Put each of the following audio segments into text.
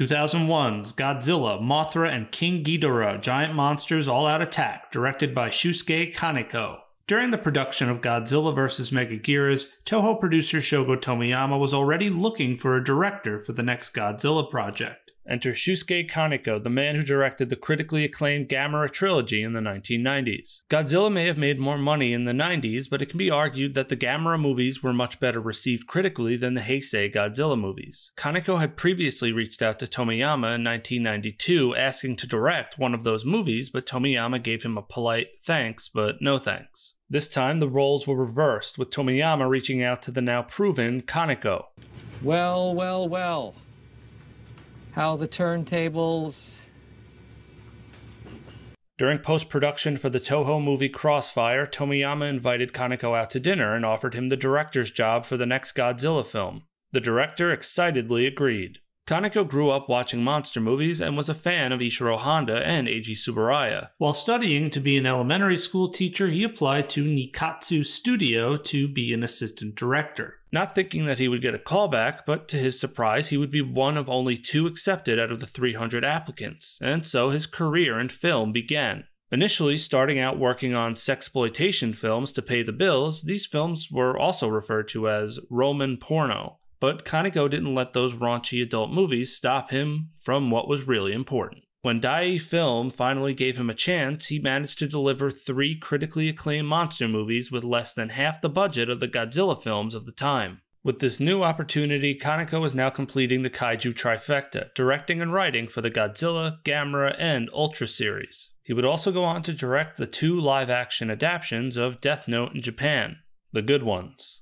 2001's Godzilla, Mothra, and King Ghidorah, Giant Monsters All-Out Attack, directed by Shusuke Kaneko. During the production of Godzilla vs. Megaguirus, Toho producer Shogo Tomiyama was already looking for a director for the next Godzilla project. Enter Shusuke Kaneko, the man who directed the critically acclaimed Gamera trilogy in the 1990s. Godzilla may have made more money in the 90s, but it can be argued that the Gamera movies were much better received critically than the Heisei Godzilla movies. Kaneko had previously reached out to Tomiyama in 1992 asking to direct one of those movies, but Tomiyama gave him a polite thanks, but no thanks. This time, the roles were reversed, with Tomiyama reaching out to the now proven Kaneko. Well. How the turntables... During post-production for the Toho movie Crossfire, Tomiyama invited Kaneko out to dinner and offered him the director's job for the next Godzilla film. The director excitedly agreed. Kaneko grew up watching monster movies and was a fan of Ishiro Honda and Eiji Tsuburaya. While studying to be an elementary school teacher, he applied to Nikatsu Studio to be an assistant director. Not thinking that he would get a callback, but to his surprise, he would be one of only 2 accepted out of the 300 applicants, and so his career in film began. Initially starting out working on sexploitation films to pay the bills, these films were also referred to as Roman porno. But Kaneko didn't let those raunchy adult movies stop him from what was really important. When Dai Film finally gave him a chance, he managed to deliver 3 critically acclaimed monster movies with less than half the budget of the Godzilla films of the time. With this new opportunity, Kaneko is now completing the Kaiju trifecta, directing and writing for the Godzilla, Gamera, and Ultra series. He would also go on to direct the 2 live-action adaptations of Death Note in Japan, the good ones.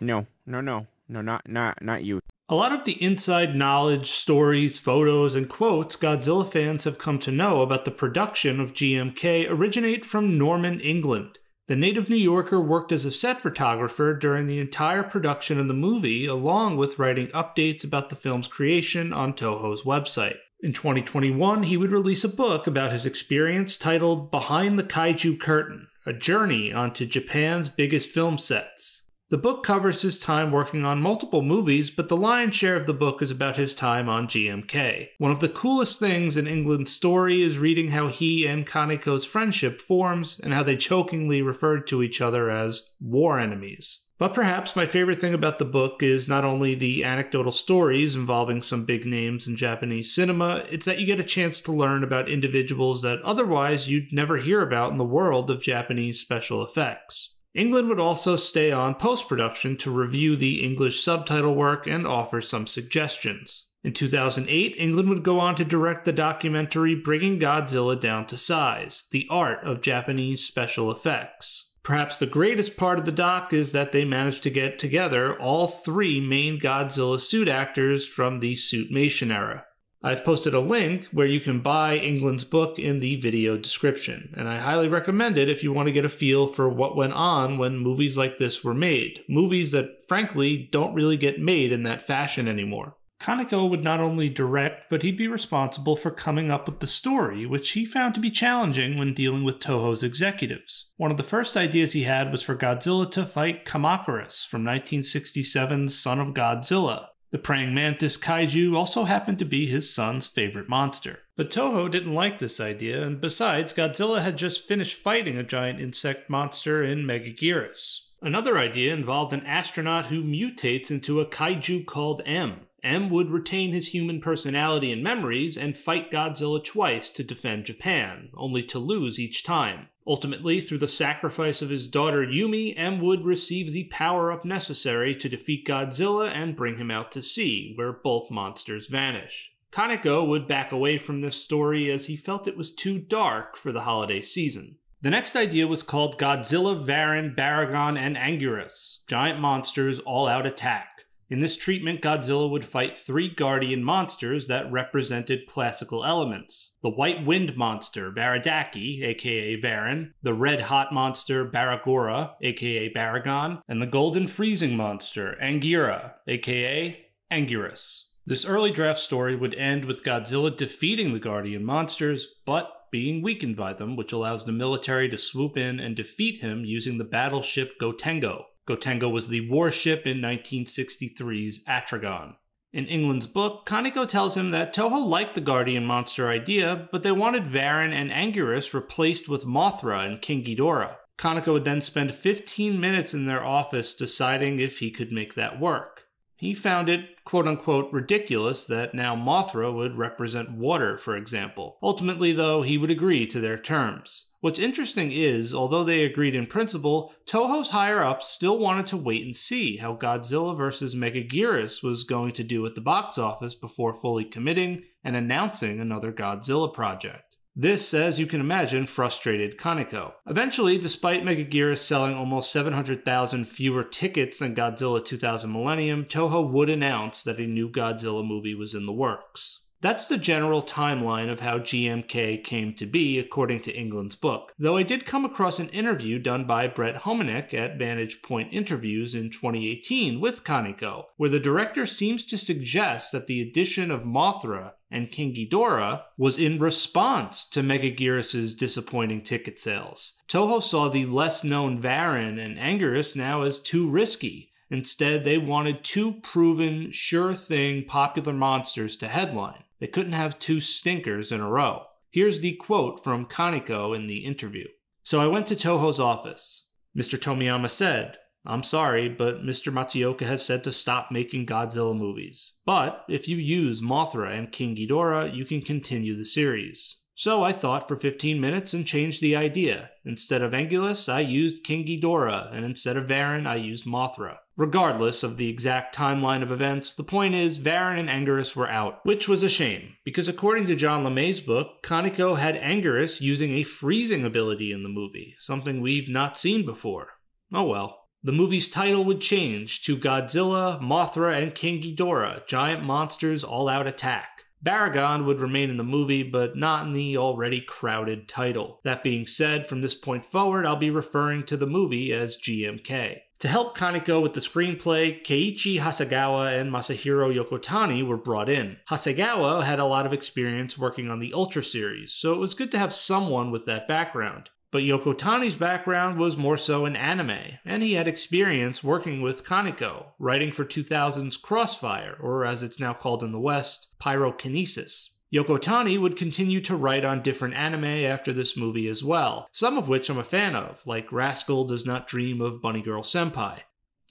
No, not you. A lot of the inside knowledge, stories, photos, and quotes Godzilla fans have come to know about the production of GMK originate from Norman, England. The native New Yorker worked as a set photographer during the entire production of the movie, along with writing updates about the film's creation on Toho's website. In 2021, he would release a book about his experience titled Behind the Kaiju Curtain, a journey onto Japan's biggest film sets. The book covers his time working on multiple movies, but the lion's share of the book is about his time on GMK. One of the coolest things in England's story is reading how he and Kaneko's friendship forms, and how they jokingly referred to each other as war enemies. But perhaps my favorite thing about the book is not only the anecdotal stories involving some big names in Japanese cinema, it's that you get a chance to learn about individuals that otherwise you'd never hear about in the world of Japanese special effects. England would also stay on post-production to review the English subtitle work and offer some suggestions. In 2008, England would go on to direct the documentary Bringing Godzilla Down to Size, the art of Japanese special effects. Perhaps the greatest part of the doc is that they managed to get together all 3 main Godzilla suit actors from the Suitmation era. I've posted a link where you can buy England's book in the video description, and I highly recommend it if you want to get a feel for what went on when movies like this were made. Movies that, frankly, don't really get made in that fashion anymore. Kaneko would not only direct, but he'd be responsible for coming up with the story, which he found to be challenging when dealing with Toho's executives. One of the first ideas he had was for Godzilla to fight Kamacuras from 1967's Son of Godzilla. The praying mantis kaiju also happened to be his son's favorite monster. But Toho didn't like this idea, and besides, Godzilla had just finished fighting a giant insect monster in Megaguirus. Another idea involved an astronaut who mutates into a kaiju called M. M would retain his human personality and memories and fight Godzilla twice to defend Japan, only to lose each time. Ultimately, through the sacrifice of his daughter Yumi, M would receive the power-up necessary to defeat Godzilla and bring him out to sea, where both monsters vanish. Kaneko would back away from this story as he felt it was too dark for the holiday season. The next idea was called Godzilla, Varan, Baragon, and Anguirus, Giant Monsters All-Out Attack. In this treatment, Godzilla would fight 3 guardian monsters that represented classical elements. The White Wind Monster, Varadaki, aka Varan, the Red Hot Monster, Baragora, aka Baragon, and the Golden Freezing Monster, Anguira, aka Anguirus. This early draft story would end with Godzilla defeating the guardian monsters, but being weakened by them, which allows the military to swoop in and defeat him using the battleship Gotengo. Gotengo was the warship in 1963's Atragon. In England's book, Kaneko tells him that Toho liked the guardian monster idea, but they wanted Varan and Anguirus replaced with Mothra and King Ghidorah. Kaneko would then spend 15 minutes in their office deciding if he could make that work. He found it, quote-unquote, ridiculous that now Mothra would represent water, for example. Ultimately, though, he would agree to their terms. What's interesting is, although they agreed in principle, Toho's higher-ups still wanted to wait and see how Godzilla vs. Megaguirus was going to do at the box office before fully committing and announcing another Godzilla project. This, as you can imagine, frustrated Kaneko. Eventually, despite Megaguirus selling almost 700,000 fewer tickets than Godzilla 2000 Millennium, Toho would announce that a new Godzilla movie was in the works. That's the general timeline of how GMK came to be, according to England's book, though I did come across an interview done by Brett Hominick at Vantage Point Interviews in 2018 with Kaneko, where the director seems to suggest that the addition of Mothra and King Ghidorah was in response to Megaguirus' disappointing ticket sales. Toho saw the less-known Varan and Anguirus now as too risky. Instead, they wanted two proven, sure-thing popular monsters to headline. They couldn't have two stinkers in a row. Here's the quote from Kaneko in the interview. "So I went to Toho's office. Mr. Tomiyama said, 'I'm sorry, but Mr. Matsuoka has said to stop making Godzilla movies. But if you use Mothra and King Ghidorah, you can continue the series.' So I thought for 15 minutes and changed the idea. Instead of Anguirus, I used King Ghidorah, and instead of Varan, I used Mothra. Regardless of the exact timeline of events, the point is Varan and Anguirus were out, which was a shame, because according to John LeMay's book, Kaneko had Anguirus using a freezing ability in the movie, something we've not seen before. Oh well. The movie's title would change to Godzilla, Mothra, and King Ghidorah, Giant Monsters All-Out Attack. Baragon would remain in the movie, but not in the already crowded title. That being said, from this point forward, I'll be referring to the movie as GMK. To help Kaneko with the screenplay, Keiichi Hasegawa and Masahiro Yokotani were brought in. Hasegawa had a lot of experience working on the Ultra series, so it was good to have someone with that background. But Yokotani's background was more so in anime, and he had experience working with Kaneko, writing for 2000's Crossfire, or as it's now called in the West, Pyrokinesis. Yokotani would continue to write on different anime after this movie as well, some of which I'm a fan of, like Rascal Does Not Dream of Bunny Girl Senpai.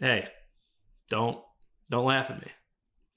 Hey, don't laugh at me.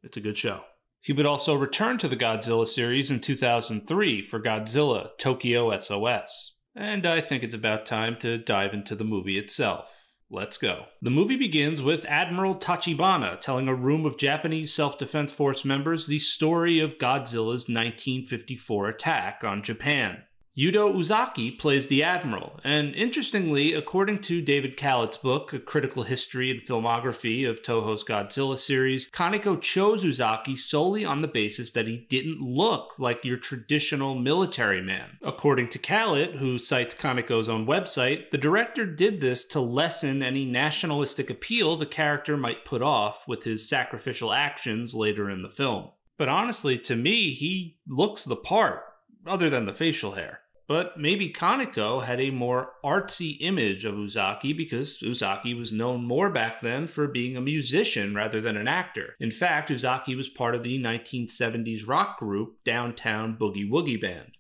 It's a good show. He would also return to the Godzilla series in 2003 for Godzilla Tokyo SOS. And I think it's about time to dive into the movie itself. Let's go. The movie begins with Admiral Tachibana telling a room of Japanese Self-Defense Force members the story of Godzilla's 1954 attack on Japan. Yudo Uzaki plays the Admiral, and interestingly, according to David Kalat's book, A Critical History and Filmography of Toho's Godzilla series, Kaneko chose Uzaki solely on the basis that he didn't look like your traditional military man. According to Kalat, who cites Kaneko's own website, the director did this to lessen any nationalistic appeal the character might put off with his sacrificial actions later in the film. But honestly, to me, he looks the part, other than the facial hair. But maybe Kaneko had a more artsy image of Uzaki because Uzaki was known more back then for being a musician rather than an actor. In fact, Uzaki was part of the 1970s rock group Downtown Boogie Woogie Band.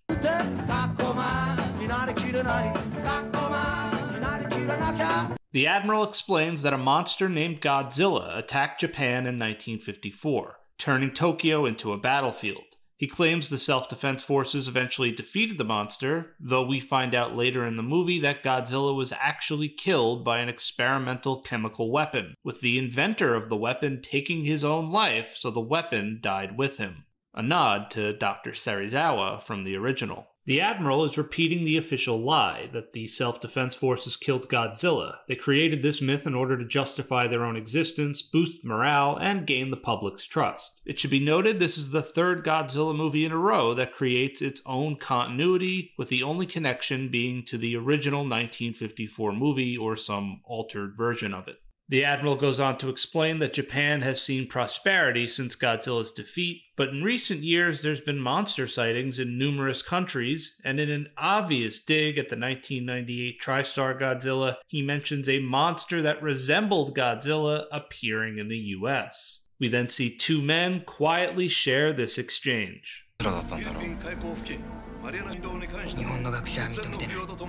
The Admiral explains that a monster named Godzilla attacked Japan in 1954, turning Tokyo into a battlefield. He claims the self-defense forces eventually defeated the monster, though we find out later in the movie that Godzilla was actually killed by an experimental chemical weapon, with the inventor of the weapon taking his own life so the weapon died with him. A nod to Dr. Serizawa from the original. The Admiral is repeating the official lie that the self-defense forces killed Godzilla. They created this myth in order to justify their own existence, boost morale, and gain the public's trust. It should be noted this is the third Godzilla movie in a row that creates its own continuity, with the only connection being to the original 1954 movie or some altered version of it. The Admiral goes on to explain that Japan has seen prosperity since Godzilla's defeat, but in recent years there's been monster sightings in numerous countries, and in an obvious dig at the 1998 TriStar Godzilla, he mentions a monster that resembled Godzilla appearing in the US. We then see two men quietly share this exchange.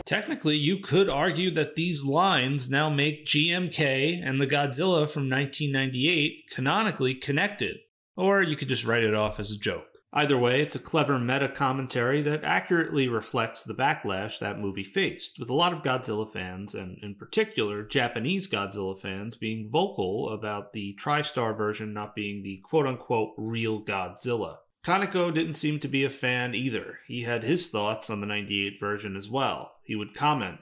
Technically, you could argue that these lines now make GMK and the Godzilla from 1998 canonically connected. Or you could just write it off as a joke. Either way, it's a clever meta-commentary that accurately reflects the backlash that movie faced, with a lot of Godzilla fans, and in particular Japanese Godzilla fans, being vocal about the TriStar version not being the quote-unquote real Godzilla. Kaneko didn't seem to be a fan either. He had his thoughts on the 98 version as well. He would comment,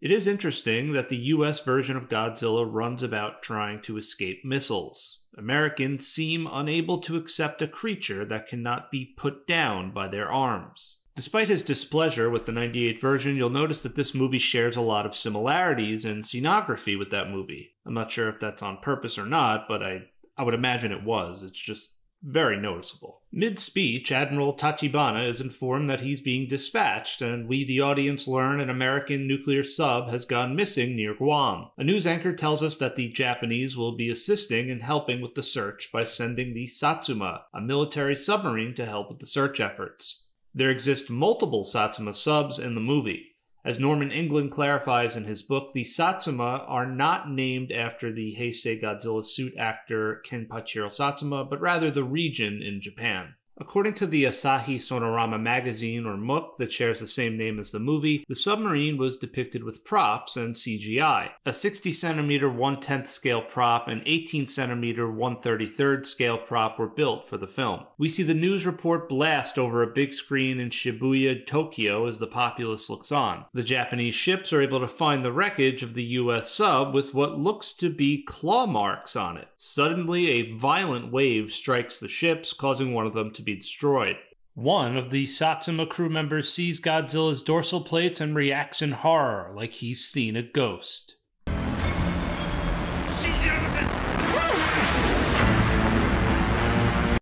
"It is interesting that the US version of Godzilla runs about trying to escape missiles. Americans seem unable to accept a creature that cannot be put down by their arms." Despite his displeasure with the 98 version, you'll notice that this movie shares a lot of similarities in scenography with that movie. I'm not sure if that's on purpose or not, but I would imagine it was. It's just very noticeable. Mid-speech, Admiral Tachibana is informed that he's being dispatched, and we, the audience, learn an American nuclear sub has gone missing near Guam. A news anchor tells us that the Japanese will be assisting and helping with the search by sending the Satsuma, a military submarine, to help with the search efforts. There exist multiple Satsuma subs in the movie. As Norman England clarifies in his book, the Satsuma are not named after the Heisei Godzilla suit actor Kenpachiro Satsuma, but rather the region in Japan. According to the Asahi Sonorama magazine, or MOOK, that shares the same name as the movie, the submarine was depicted with props and CGI. A 60cm 1/10 scale prop and 18cm 1/33 scale prop were built for the film. We see the news report blast over a big screen in Shibuya, Tokyo, as the populace looks on. The Japanese ships are able to find the wreckage of the US sub with what looks to be claw marks on it. Suddenly, a violent wave strikes the ships, causing one of them to be destroyed. One of the Satsuma crew members sees Godzilla's dorsal plates and reacts in horror, like he's seen a ghost.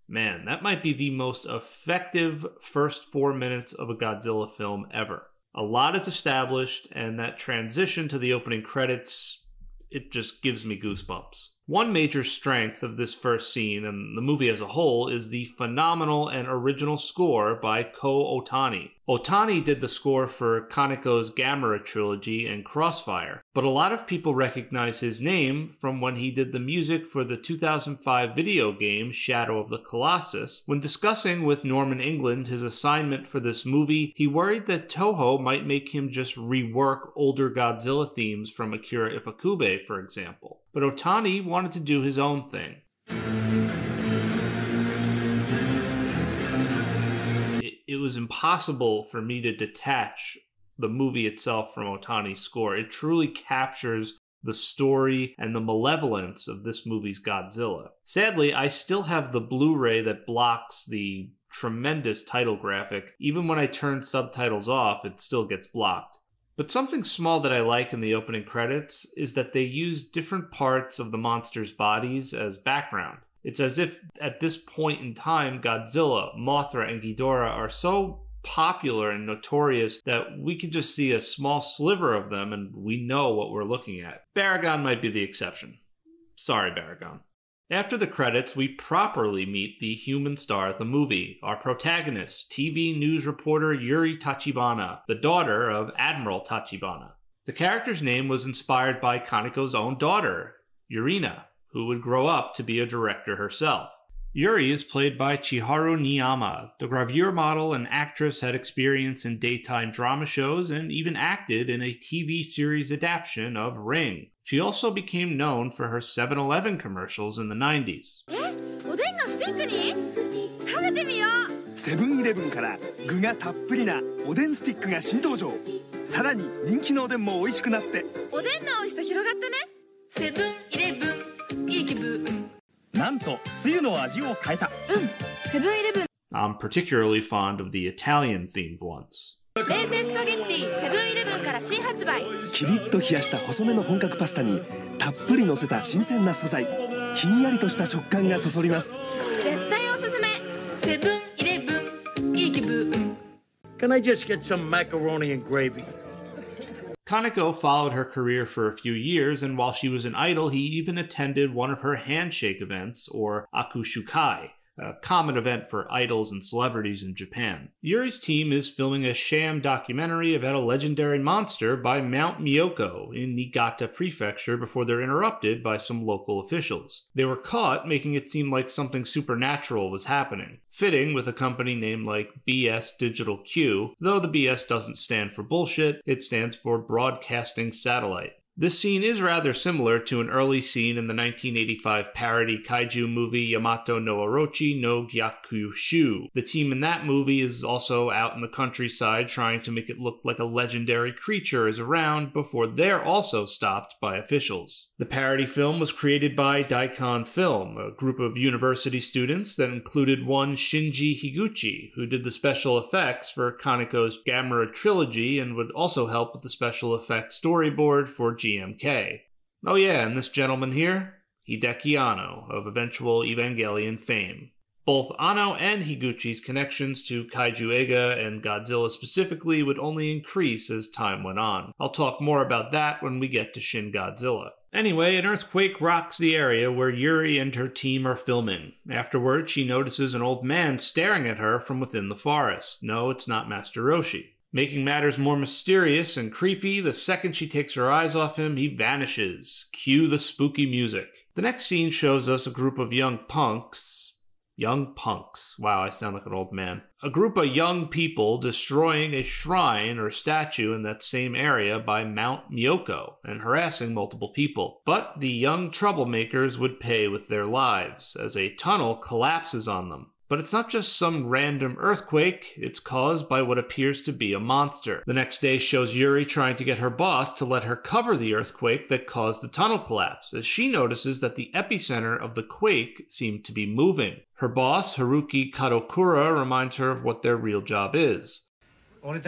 Man, that might be the most effective first 4 minutes of a Godzilla film ever. A lot is established, and that transition to the opening credits, it just gives me goosebumps. One major strength of this first scene and the movie as a whole is the phenomenal and original score by Ko Otani. Otani did the score for Kaneko's Gamera trilogy and Crossfire, but a lot of people recognize his name from when he did the music for the 2005 video game Shadow of the Colossus. When discussing with Norman England his assignment for this movie, he worried that Toho might make him just rework older Godzilla themes from Akira Ifukube, for example. But Otani wanted to do his own thing. It was impossible for me to detach the movie itself from Otani's score. It truly captures the story and the malevolence of this movie's Godzilla. Sadly, I still have the Blu-ray that blocks the tremendous title graphic. Even when I turn subtitles off, it still gets blocked. But something small that I like in the opening credits is that they use different parts of the monsters' bodies as background. It's as if at this point in time, Godzilla, Mothra, and Ghidorah are so popular and notorious that we could just see a small sliver of them and we know what we're looking at. Baragon might be the exception. Sorry, Baragon. After the credits, we properly meet the human star of the movie, our protagonist, TV news reporter Yuri Tachibana, the daughter of Admiral Tachibana. The character's name was inspired by Kaneko's own daughter, Yurina, who would grow up to be a director herself. Yuri is played by Chiharu Niyama. The gravure model and actress had experience in daytime drama shows and even acted in a TV series adaptation of Ring. She also became known for her 7-Eleven commercials in the 90s. セブンイレブンから具がたっぷりなおでんスティックが新登場。さらに人気のおでんも美味しくなって。おでんの美味しさ広がってね。セブンイレブンいい気分。なんとつゆの味を変えた。セブンイレブン。I'm particularly fond of the Italian-themed ones. 冷製スパゲッティセブンイレブンから新発売。キリッと冷やした細めの本格パスタにたっぷり乗せた新鮮な素材。ひんやりとした食感がそそります。絶対おすすめ。セブンイレブンいい気分。Can I just get some macaroni and gravy? Kaneko followed her career for a few years, and while she was an idol, he even attended one of her handshake events, or akushukai, a common event for idols and celebrities in Japan. Yuri's team is filming a sham documentary about a legendary monster by Mount Miyoko in Niigata Prefecture before they're interrupted by some local officials. They were caught, making it seem like something supernatural was happening. Fitting with a company named like BS Digital Q, though the BS doesn't stand for bullshit, it stands for Broadcasting Satellite. This scene is rather similar to an early scene in the 1985 parody kaiju movie Yamato no Orochi no Gyakushu. The team in that movie is also out in the countryside trying to make it look like a legendary creature is around before they're also stopped by officials. The parody film was created by Daikon Film, a group of university students that included one Shinji Higuchi, who did the special effects for Kaneko's Gamera trilogy and would also help with the special effects storyboard for GMK. Oh yeah, and this gentleman here? Hideki Anno, of eventual Evangelion fame. Both Anno and Higuchi's connections to Kaiju Eiga and Godzilla specifically would only increase as time went on. I'll talk more about that when we get to Shin Godzilla. Anyway, an earthquake rocks the area where Yuri and her team are filming. Afterward, she notices an old man staring at her from within the forest. No, it's not Master Roshi. Making matters more mysterious and creepy, the second she takes her eyes off him, he vanishes. Cue the spooky music. The next scene shows us a group of young punks. Wow, I sound like an old man. A group of young people destroying a shrine or statue in that same area by Mount Miyoko and harassing multiple people. But the young troublemakers would pay with their lives as a tunnel collapses on them. But it's not just some random earthquake, it's caused by what appears to be a monster. The next day shows Yuri trying to get her boss to let her cover the earthquake that caused the tunnel collapse, as she notices that the epicenter of the quake seemed to be moving. Her boss, Haruki Kadokura, reminds her of what their real job is. The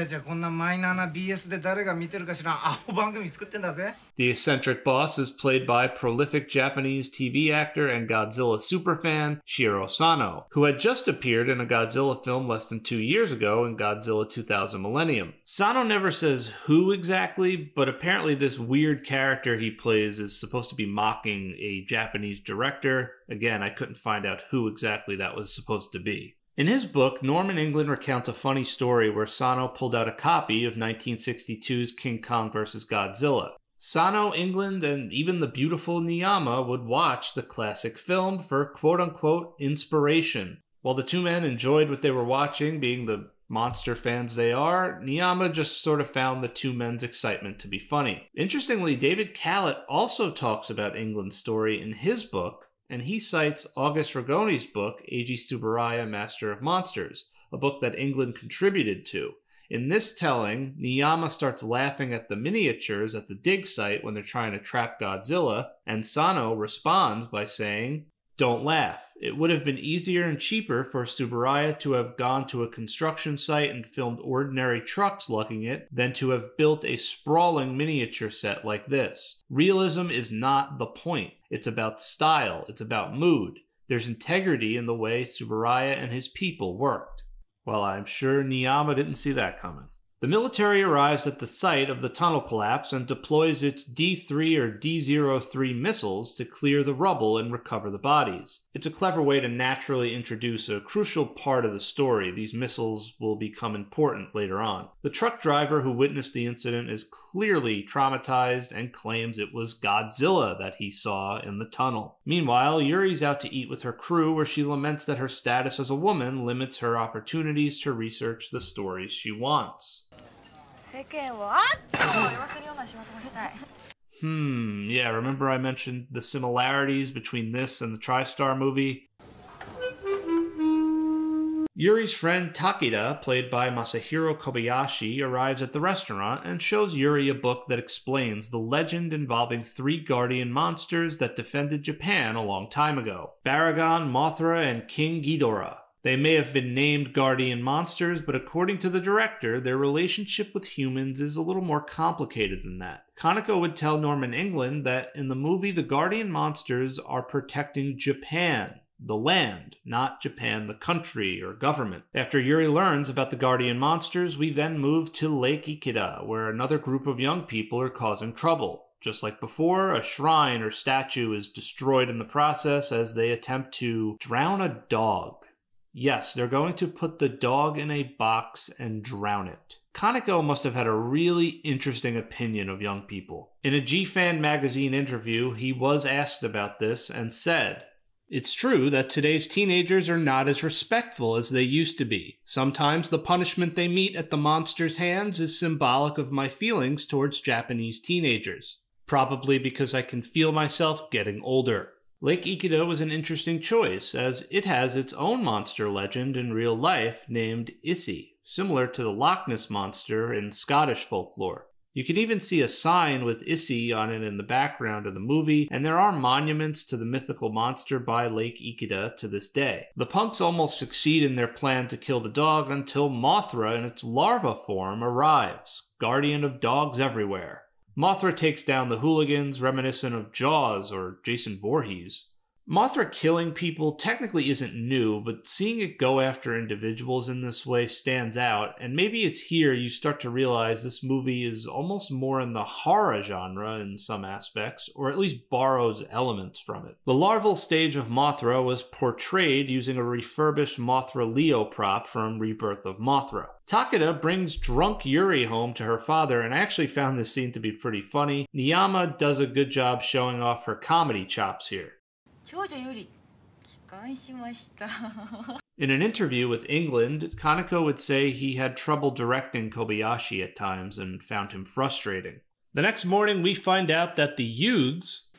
eccentric boss is played by prolific Japanese TV actor and Godzilla superfan Shiro Sano, who had just appeared in a Godzilla film less than 2 years ago in Godzilla 2000 Millennium. Sano never says who exactly, but apparently this weird character he plays is supposed to be mocking a Japanese director. Again, I couldn't find out who exactly that was supposed to be. In his book, Norman England recounts a funny story where Sano pulled out a copy of 1962's King Kong vs. Godzilla. Sano, England, and even the beautiful Niyama would watch the classic film for quote-unquote inspiration. While the two men enjoyed what they were watching, being the monster fans they are, Niyama just sort of found the two men's excitement to be funny. Interestingly, David Kalat also talks about England's story in his book, and he cites August Ragoni's book, Eiji Tsuburaya, Master of Monsters, a book that England contributed to. In this telling, Niyama starts laughing at the miniatures at the dig site when they're trying to trap Godzilla, and Sano responds by saying, "Don't laugh. It would have been easier and cheaper for Tsuburaya to have gone to a construction site and filmed ordinary trucks lugging it than to have built a sprawling miniature set like this. Realism is not the point. It's about style. It's about mood. There's integrity in the way Tsuburaya and his people worked." Well, I'm sure Niyama didn't see that coming. The military arrives at the site of the tunnel collapse and deploys its D-3 or D-03 missiles to clear the rubble and recover the bodies. It's a clever way to naturally introduce a crucial part of the story. These missiles will become important later on. The truck driver who witnessed the incident is clearly traumatized and claims it was Godzilla that he saw in the tunnel. Meanwhile, Yuri's out to eat with her crew where she laments that her status as a woman limits her opportunities to research the stories she wants. Yeah, remember I mentioned the similarities between this and the TriStar movie? Yuri's friend Takeda, played by Masahiro Kobayashi, arrives at the restaurant and shows Yuri a book that explains the legend involving 3 guardian monsters that defended Japan a long time ago: Baragon, Mothra, and King Ghidorah. They may have been named guardian monsters, but according to the director, their relationship with humans is a little more complicated than that. Kaneko would tell Norman England that in the movie, the guardian monsters are protecting Japan, the land, not Japan the country or government. After Yuri learns about the guardian monsters, we then move to Lake Ikeda, where another group of young people are causing trouble. Just like before, a shrine or statue is destroyed in the process as they attempt to drown a dog. Yes, they're going to put the dog in a box and drown it. Kaneko must have had a really interesting opinion of young people. In a G-Fan magazine interview, he was asked about this and said, "It's true that today's teenagers are not as respectful as they used to be. Sometimes the punishment they meet at the monster's hands is symbolic of my feelings towards Japanese teenagers. Probably because I can feel myself getting older." Lake Ikeda was an interesting choice, as it has its own monster legend in real life named Issy, similar to the Loch Ness Monster in Scottish folklore. You can even see a sign with Issy on it in the background of the movie, and there are monuments to the mythical monster by Lake Ikeda to this day. The punks almost succeed in their plan to kill the dog until Mothra in its larva form arrives, guardian of dogs everywhere. Mothra takes down the hooligans, reminiscent of Jaws or Jason Voorhees. Mothra killing people technically isn't new, but seeing it go after individuals in this way stands out, and maybe it's here you start to realize this movie is almost more in the horror genre in some aspects, or at least borrows elements from it. The larval stage of Mothra was portrayed using a refurbished Mothra Leo prop from Rebirth of Mothra. Takeda brings drunk Yuri home to her father, and I actually found this scene to be pretty funny. Niyama does a good job showing off her comedy chops here. In an interview with England, Kaneko would say he had trouble directing Kobayashi at times and found him frustrating. The next morning, we find out that the youths...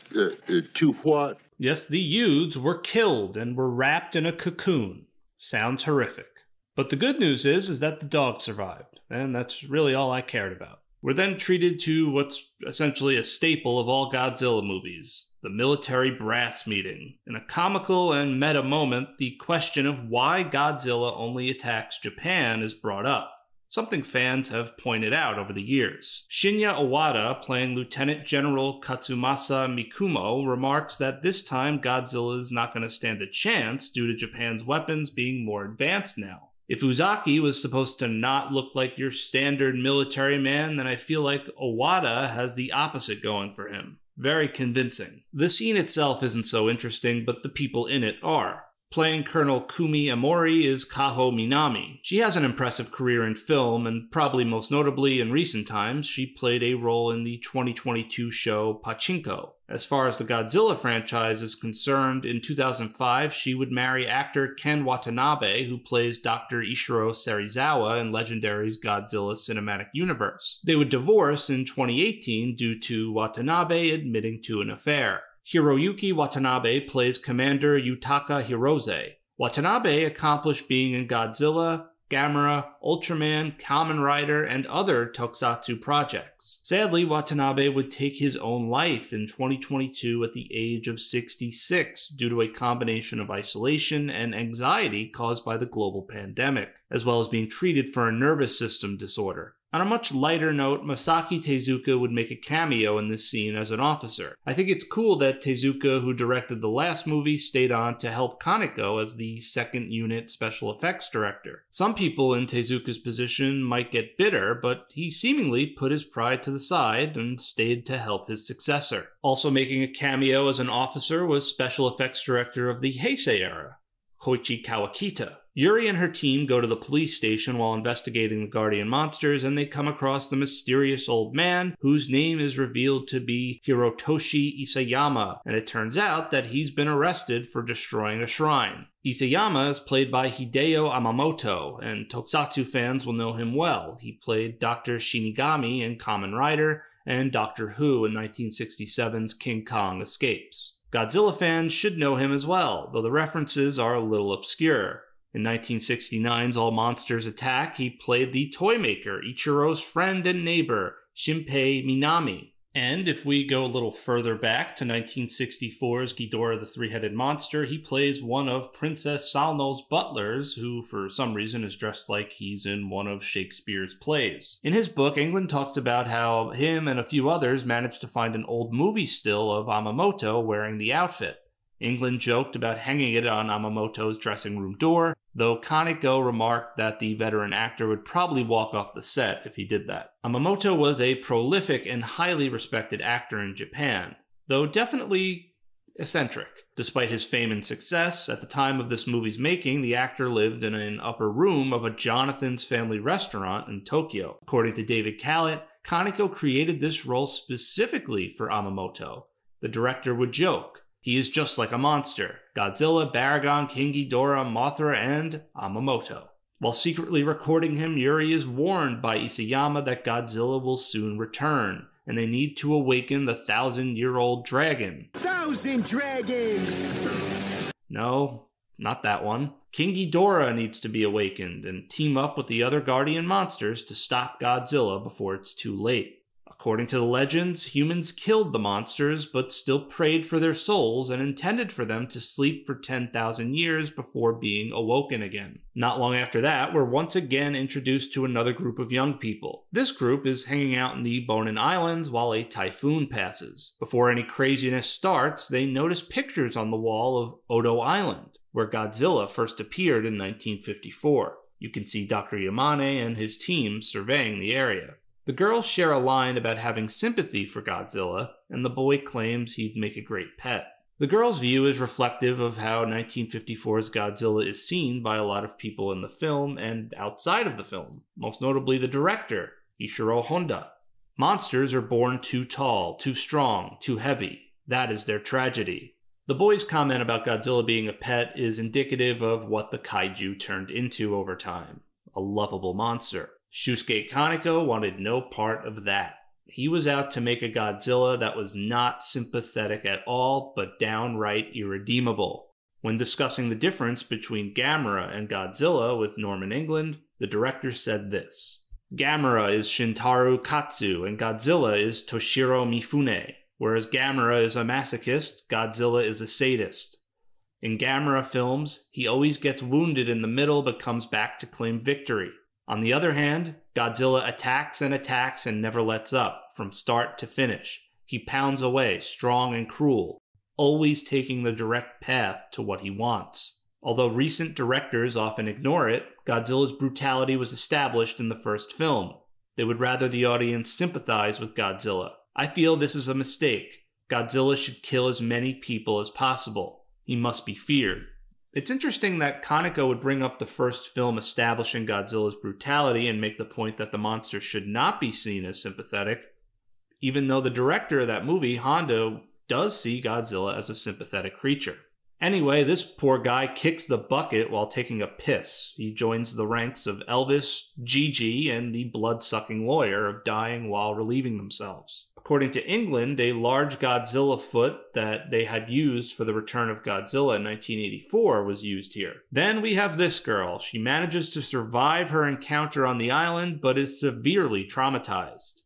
To what? Yes, the youths were killed and were wrapped in a cocoon. Sounds horrific. But the good news is that the dog survived, and that's really all I cared about. We're then treated to what's essentially a staple of all Godzilla movies, the military brass meeting. In a comical and meta moment, the question of why Godzilla only attacks Japan is brought up, something fans have pointed out over the years. Shinya Owada, playing Lieutenant General Katsumasa Mikumo, remarks that this time Godzilla is not going to stand a chance due to Japan's weapons being more advanced now. If Uzaki was supposed to not look like your standard military man, then I feel like Owada has the opposite going for him. Very convincing. The scene itself isn't so interesting, but the people in it are. Playing Colonel Kumi Amori is Kaho Minami. She has an impressive career in film, and probably most notably in recent times, she played a role in the 2022 show Pachinko. As far as the Godzilla franchise is concerned, in 2005 she would marry actor Ken Watanabe, who plays Dr. Ishiro Serizawa in Legendary's Godzilla cinematic universe. They would divorce in 2018 due to Watanabe admitting to an affair. Hiroyuki Watanabe plays Commander Yutaka Hirose. Watanabe accomplished being in Godzilla, Gamera, Ultraman, Kamen Rider, and other Tokusatsu projects. Sadly, Watanabe would take his own life in 2022 at the age of 66 due to a combination of isolation and anxiety caused by the global pandemic, as well as being treated for a nervous system disorder. On a much lighter note, Masaki Tezuka would make a cameo in this scene as an officer. I think it's cool that Tezuka, who directed the last movie, stayed on to help Kaneko as the second unit special effects director. Some people in Tezuka's position might get bitter, but he seemingly put his pride to the side and stayed to help his successor. Also making a cameo as an officer was special effects director of the Heisei era, Koichi Kawakita. Yuri and her team go to the police station while investigating the guardian monsters, and they come across the mysterious old man, whose name is revealed to be Hirotoshi Isayama, and it turns out that he's been arrested for destroying a shrine. Isayama is played by Hideo Amamoto, and Tokusatsu fans will know him well. He played Dr. Shinigami in Kamen Rider, and Doctor Who in 1967's King Kong Escapes. Godzilla fans should know him as well, though the references are a little obscure. In 1969's All Monsters Attack, he played the toy maker, Ichiro's friend and neighbor, Shinpei Minami. And if we go a little further back to 1964's Ghidorah the Three-Headed Monster, he plays one of Princess Salno's butlers, who for some reason is dressed like he's in one of Shakespeare's plays. In his book, England talks about how him and a few others managed to find an old movie still of Amamoto wearing the outfit. England joked about hanging it on Yamamoto's dressing room door, though Kaneko remarked that the veteran actor would probably walk off the set if he did that. Yamamoto was a prolific and highly respected actor in Japan, though definitely eccentric. Despite his fame and success, at the time of this movie's making, the actor lived in an upper room of a Jonathan's Family restaurant in Tokyo. According to David Kalat, Kaneko created this role specifically for Yamamoto. The director would joke, "He is just like a monster. Godzilla, Baragon, King Ghidorah, Mothra, and Yamamoto." While secretly recording him, Yuri is warned by Isayama that Godzilla will soon return, and they need to awaken the 1,000-year-old dragon. 1,000 dragon! No, not that one. King Ghidorah needs to be awakened and team up with the other guardian monsters to stop Godzilla before it's too late. According to the legends, humans killed the monsters, but still prayed for their souls and intended for them to sleep for 10,000 years before being awoken again. Not long after that, we're once again introduced to another group of young people. This group is hanging out in the Bonin Islands while a typhoon passes. Before any craziness starts, they notice pictures on the wall of Odo Island, where Godzilla first appeared in 1954. You can see Dr. Yamane and his team surveying the area. The girls share a line about having sympathy for Godzilla, and the boy claims he'd make a great pet. The girls' view is reflective of how 1954's Godzilla is seen by a lot of people in the film and outside of the film, most notably the director, Ishiro Honda. Monsters are born too tall, too strong, too heavy. That is their tragedy. The boys' comment about Godzilla being a pet is indicative of what the kaiju turned into over time, a lovable monster. Shusuke Kaneko wanted no part of that. He was out to make a Godzilla that was not sympathetic at all, but downright irredeemable. When discussing the difference between Gamera and Godzilla with Norman England, the director said this: "Gamera is Shintaro Katsu and Godzilla is Toshiro Mifune. Whereas Gamera is a masochist, Godzilla is a sadist. In Gamera films, he always gets wounded in the middle but comes back to claim victory. On the other hand, Godzilla attacks and never lets up, from start to finish. He pounds away, strong and cruel, always taking the direct path to what he wants. Although recent directors often ignore it, Godzilla's brutality was established in the first film. They would rather the audience sympathize with Godzilla. I feel this is a mistake. Godzilla should kill as many people as possible. He must be feared." It's interesting that Kaneko would bring up the first film establishing Godzilla's brutality and make the point that the monster should not be seen as sympathetic, even though the director of that movie, Honda, does see Godzilla as a sympathetic creature. Anyway, this poor guy kicks the bucket while taking a piss. He joins the ranks of Elvis, Gigi, and the blood-sucking lawyer of dying while relieving themselves. According to England, a large Godzilla foot that they had used for the return of Godzilla in 1984 was used here. Then we have this girl. She manages to survive her encounter on the island, but is severely traumatized.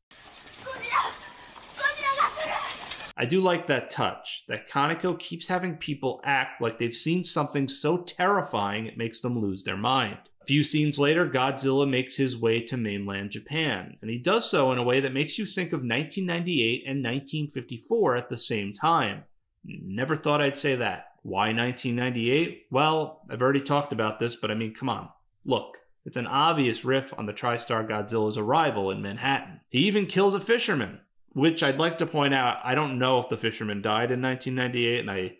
I do like that touch, that Kaneko keeps having people act like they've seen something so terrifying it makes them lose their mind. A few scenes later, Godzilla makes his way to mainland Japan, and he does so in a way that makes you think of 1998 and 1954 at the same time. Never thought I'd say that. Why 1998? Well, I've already talked about this, but I mean, come on. Look, it's an obvious riff on the TriStar Godzilla's arrival in Manhattan. He even kills a fisherman. Which I'd like to point out, I don't know if the fisherman died in 1998, and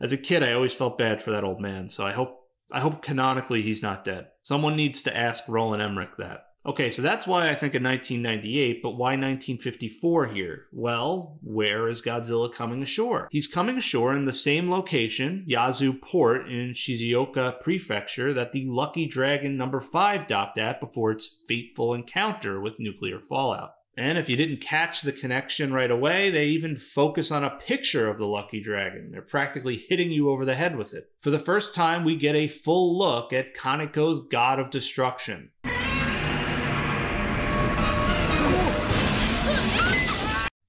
as a kid, I always felt bad for that old man, so I hope canonically he's not dead. Someone needs to ask Roland Emmerich that. Okay, so that's why I think of 1998, but why 1954 here? Well, where is Godzilla coming ashore? He's coming ashore in the same location, Yazoo Port in Shizuoka Prefecture, that the Lucky Dragon No. 5 docked at before its fateful encounter with nuclear fallout. And if you didn't catch the connection right away, they even focus on a picture of the Lucky Dragon. They're practically hitting you over the head with it. For the first time, we get a full look at Kaneko's God of Destruction.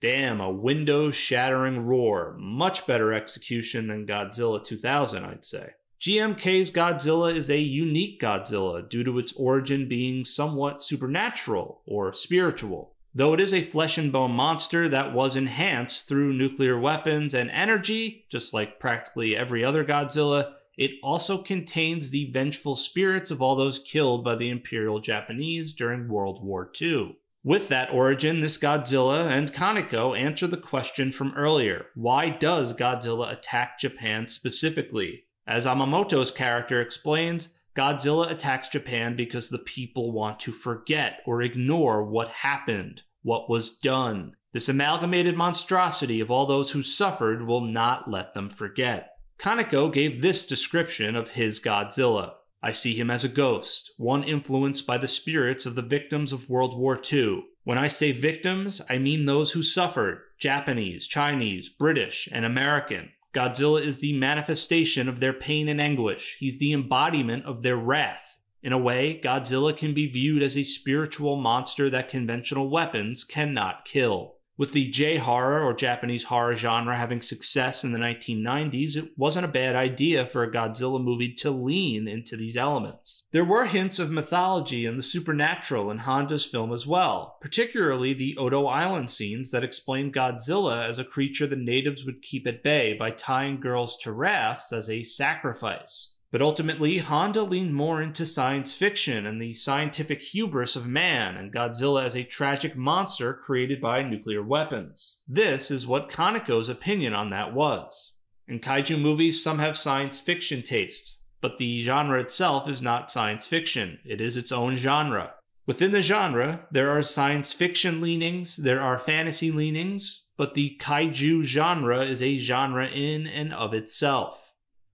Damn, a window-shattering roar. Much better execution than Godzilla 2000, I'd say. GMK's Godzilla is a unique Godzilla due to its origin being somewhat supernatural or spiritual. Though it is a flesh and bone monster that was enhanced through nuclear weapons and energy, just like practically every other Godzilla, it also contains the vengeful spirits of all those killed by the Imperial Japanese during World War II. With that origin, this Godzilla and Kaneko answer the question from earlier. Why does Godzilla attack Japan specifically? As Yamamoto's character explains, Godzilla attacks Japan because the people want to forget or ignore what happened, what was done. This amalgamated monstrosity of all those who suffered will not let them forget. Kaneko gave this description of his Godzilla. I see him as a ghost, one influenced by the spirits of the victims of World War II. When I say victims, I mean those who suffered, Japanese, Chinese, British, and American. Godzilla is the manifestation of their pain and anguish. He's the embodiment of their wrath. In a way, Godzilla can be viewed as a spiritual monster that conventional weapons cannot kill. With the J-horror or Japanese horror genre having success in the 1990s, it wasn't a bad idea for a Godzilla movie to lean into these elements. There were hints of mythology and the supernatural in Honda's film as well, particularly the Odo Island scenes that explain Godzilla as a creature the natives would keep at bay by tying girls to rafts as a sacrifice. But ultimately, Honda leaned more into science fiction and the scientific hubris of man, and Godzilla as a tragic monster created by nuclear weapons. This is what Kaneko's opinion on that was. In kaiju movies, some have science fiction tastes, but the genre itself is not science fiction. It is its own genre. Within the genre, there are science fiction leanings, there are fantasy leanings, but the kaiju genre is a genre in and of itself.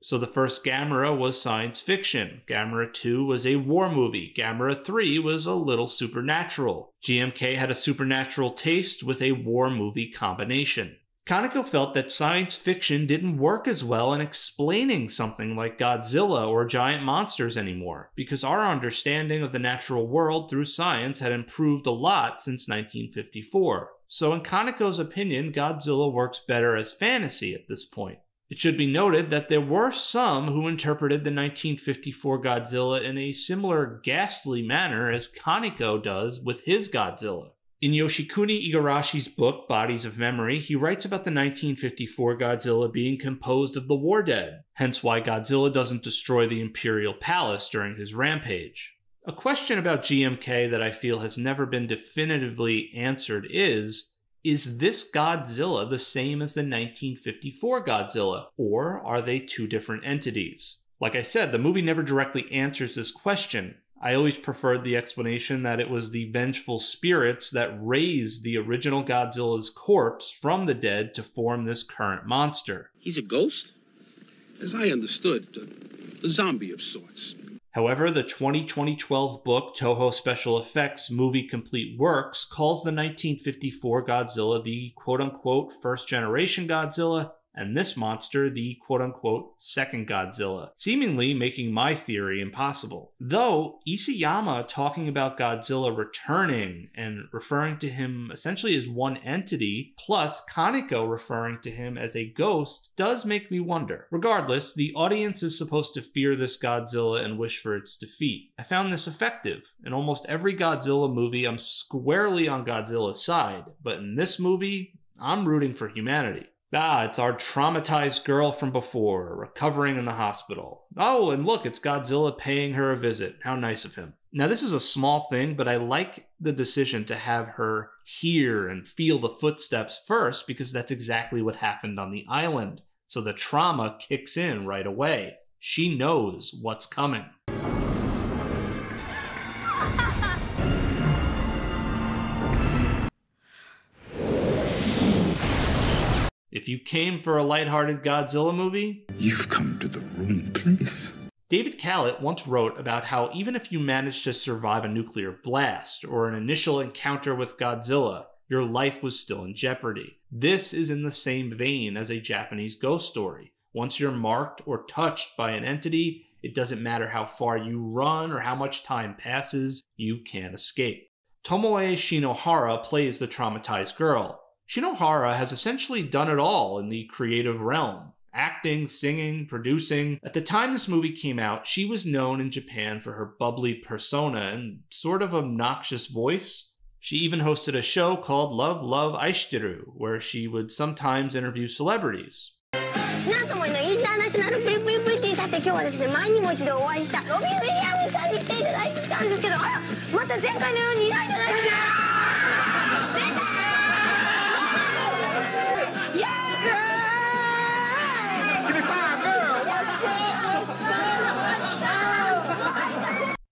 So the first Gamera was science fiction, Gamera 2 was a war movie, Gamera 3 was a little supernatural. GMK had a supernatural taste with a war movie combination. Kaneko felt that science fiction didn't work as well in explaining something like Godzilla or giant monsters anymore, because our understanding of the natural world through science had improved a lot since 1954. So in Kaneko's opinion, Godzilla works better as fantasy at this point. It should be noted that there were some who interpreted the 1954 Godzilla in a similar ghastly manner as Kaneko does with his Godzilla. In Yoshikuni Igarashi's book, Bodies of Memory, he writes about the 1954 Godzilla being composed of the war dead, hence why Godzilla doesn't destroy the Imperial Palace during his rampage. A question about GMK that I feel has never been definitively answered is this Godzilla the same as the 1954 Godzilla, or are they two different entities? Like I said, the movie never directly answers this question. I always preferred the explanation that it was the vengeful spirits that raised the original Godzilla's corpse from the dead to form this current monster. He's a ghost? As I understood, a zombie of sorts. However, the 2012 book Toho Special Effects Movie Complete Works calls the 1954 Godzilla the quote-unquote first-generation Godzilla, and this monster the quote-unquote second Godzilla, seemingly making my theory impossible. Though, Isayama talking about Godzilla returning and referring to him essentially as one entity, plus Kaneko referring to him as a ghost, does make me wonder. Regardless, the audience is supposed to fear this Godzilla and wish for its defeat. I found this effective. In almost every Godzilla movie, I'm squarely on Godzilla's side, but in this movie, I'm rooting for humanity. It's our traumatized girl from before, recovering in the hospital. Oh, and look, it's Godzilla paying her a visit. How nice of him. Now, this is a small thing, but I like the decision to have her hear and feel the footsteps first, because that's exactly what happened on the island. So the trauma kicks in right away. She knows what's coming. If you came for a lighthearted Godzilla movie, You've come to the wrong place. David Kalat once wrote about how even if you managed to survive a nuclear blast or an initial encounter with Godzilla, your life was still in jeopardy. This is in the same vein as a Japanese ghost story. Once you're marked or touched by an entity, it doesn't matter how far you run or how much time passes, you can't escape. Tomoe Shinohara plays the traumatized girl. Shinohara has essentially done it all in the creative realm. Acting, singing, producing. At the time this movie came out, she was known in Japan for her bubbly persona and sort of obnoxious voice. She even hosted a show called Love, Love, Aishiteru, where she would sometimes interview celebrities. シナトモイのインターナショナルプリプリプリティさて今日はですね前にも一度お会いしたロビン・ウィリアムさんに来ていただいてたんですけどあらまた前回のようにいないじゃないですか出たーイエーイ Give me five, girl!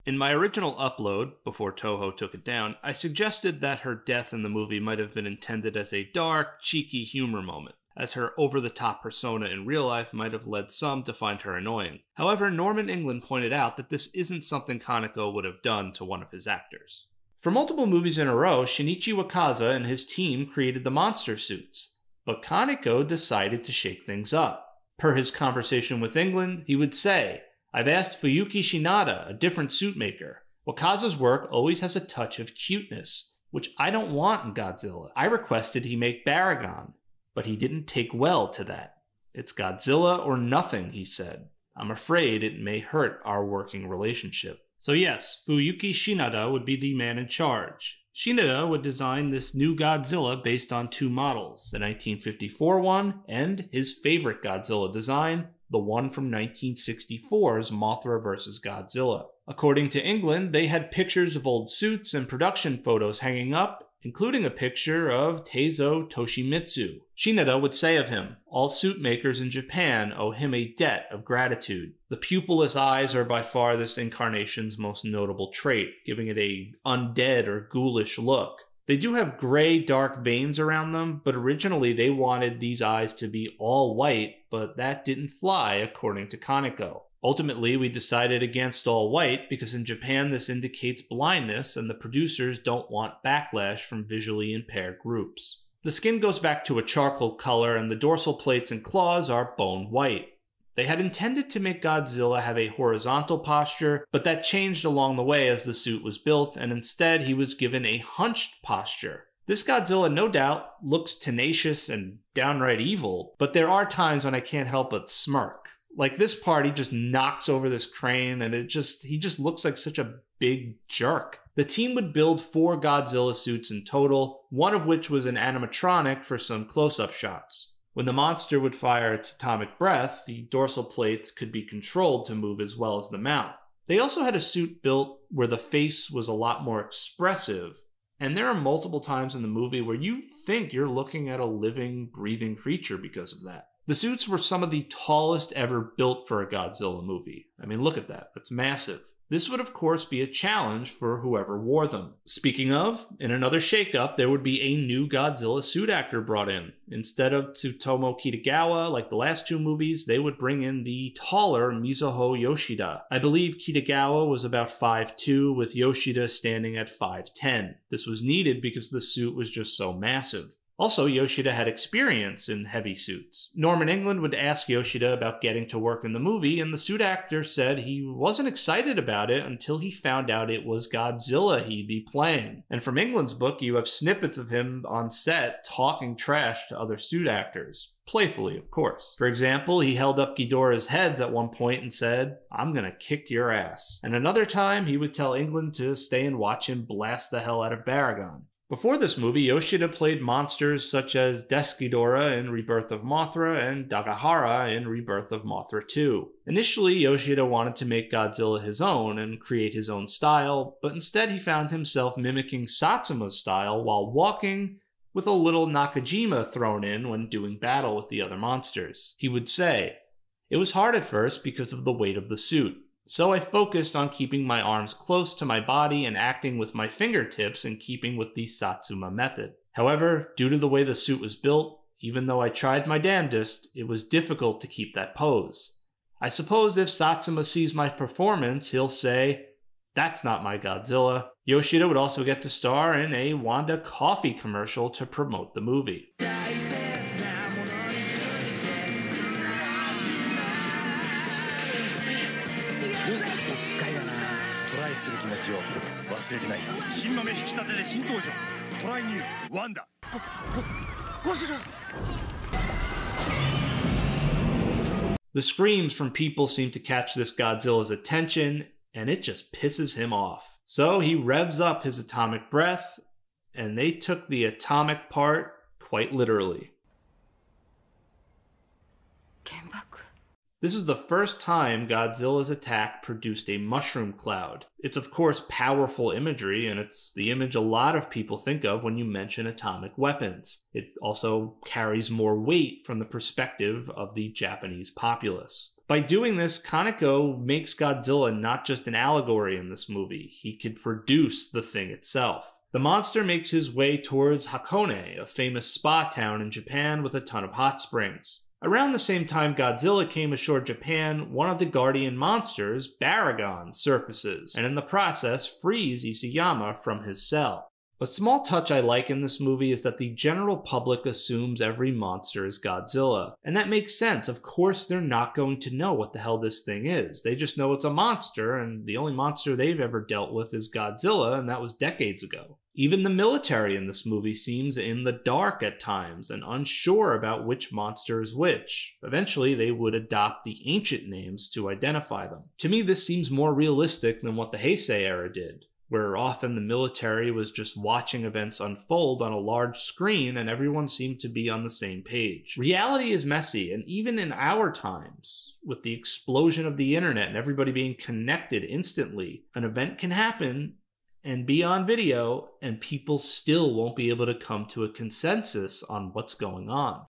In my original upload, before Toho took it down, I suggested that her death in the movie might have been intended as a dark, cheeky humor moment, as her over-the-top persona in real life might have led some to find her annoying. However, Norman England pointed out that this isn't something Kaneko would have done to one of his actors. For multiple movies in a row, Shinichi Wakaza and his team created the monster suits, but Kaneko decided to shake things up. Per his conversation with England, he would say, "I've asked Fuyuki Shinada, a different suit maker. Wakaza's work always has a touch of cuteness, which I don't want in Godzilla. I requested he make Baragon, but he didn't take well to that. It's Godzilla or nothing," he said. "I'm afraid it may hurt our working relationship." So yes, Fuyuki Shinada would be the man in charge. Shinada would design this new Godzilla based on two models, the 1954 one and his favorite Godzilla design, the one from 1964's Mothra vs. Godzilla. According to England, they had pictures of old suits and production photos hanging up, including a picture of Teizo Toshimitsu. Shinada would say of him, "All suit makers in Japan owe him a debt of gratitude." The pupilless eyes are by far this incarnation's most notable trait, giving it a undead or ghoulish look. They do have gray, dark veins around them, but originally they wanted these eyes to be all white, but that didn't fly according to Kaneko. Ultimately, we decided against all white because in Japan this indicates blindness and the producers don't want backlash from visually impaired groups. The skin goes back to a charcoal color and the dorsal plates and claws are bone white. They had intended to make Godzilla have a horizontal posture, but that changed along the way as the suit was built, and instead he was given a hunched posture. This Godzilla, no doubt, looks tenacious and downright evil, but there are times when I can't help but smirk. Like this part, he just knocks over this crane, and he just looks like such a big jerk. The team would build 4 Godzilla suits in total, one of which was an animatronic for some close-up shots. When the monster would fire its atomic breath, the dorsal plates could be controlled to move as well as the mouth. They also had a suit built where the face was a lot more expressive, and there are multiple times in the movie where you think you're looking at a living, breathing creature because of that. The suits were some of the tallest ever built for a Godzilla movie. I mean, look at that. That's massive. This would of course be a challenge for whoever wore them. Speaking of, in another shakeup, there would be a new Godzilla suit actor brought in. Instead of Tsutomu Kitagawa, like the last 2 movies, they would bring in the taller Mizuho Yoshida. I believe Kitagawa was about 5'2", with Yoshida standing at 5'10". This was needed because the suit was just so massive. Also, Yoshida had experience in heavy suits. Norman England would ask Yoshida about getting to work in the movie, and the suit actor said he wasn't excited about it until he found out it was Godzilla he'd be playing. And from England's book, you have snippets of him on set talking trash to other suit actors. Playfully, of course. For example, he held up Ghidorah's heads at one point and said, "I'm gonna kick your ass." And another time, he would tell England to stay and watch him blast the hell out of Baragon. Before this movie, Yoshida played monsters such as Death Ghidorah in Rebirth of Mothra and Dagahara in Rebirth of Mothra 2. Initially, Yoshida wanted to make Godzilla his own and create his own style, but instead he found himself mimicking Satsuma's style while walking, with a little Nakajima thrown in when doing battle with the other monsters. He would say, "It was hard at first because of the weight of the suit. So I focused on keeping my arms close to my body and acting with my fingertips in keeping with the Satsuma method. However, due to the way the suit was built, even though I tried my damnedest, it was difficult to keep that pose. I suppose if Satsuma sees my performance, he'll say, 'That's not my Godzilla.'" Yoshida would also get to star in a Wanda coffee commercial to promote the movie. The screams from people seem to catch this Godzilla's attention, and it just pisses him off. So he revs up his atomic breath, and they took the atomic part quite literally. This is the first time Godzilla's attack produced a mushroom cloud. It's of course powerful imagery, and it's the image a lot of people think of when you mention atomic weapons. It also carries more weight from the perspective of the Japanese populace. By doing this, Kaneko makes Godzilla not just an allegory in this movie, he could produce the thing itself. The monster makes his way towards Hakone, a famous spa town in Japan with a ton of hot springs. Around the same time Godzilla came ashore Japan, one of the guardian monsters, Baragon, surfaces, and in the process frees Isayama from his cell. A small touch I like in this movie is that the general public assumes every monster is Godzilla. And that makes sense. Of course they're not going to know what the hell this thing is. They just know it's a monster, and the only monster they've ever dealt with is Godzilla, and that was decades ago. Even the military in this movie seems in the dark at times and unsure about which monster is which. Eventually, they would adopt the ancient names to identify them. To me, this seems more realistic than what the Heisei era did, where often the military was just watching events unfold on a large screen and everyone seemed to be on the same page. Reality is messy, and even in our times, with the explosion of the internet and everybody being connected instantly, an event can happen and be on video, and people still won't be able to come to a consensus on what's going on.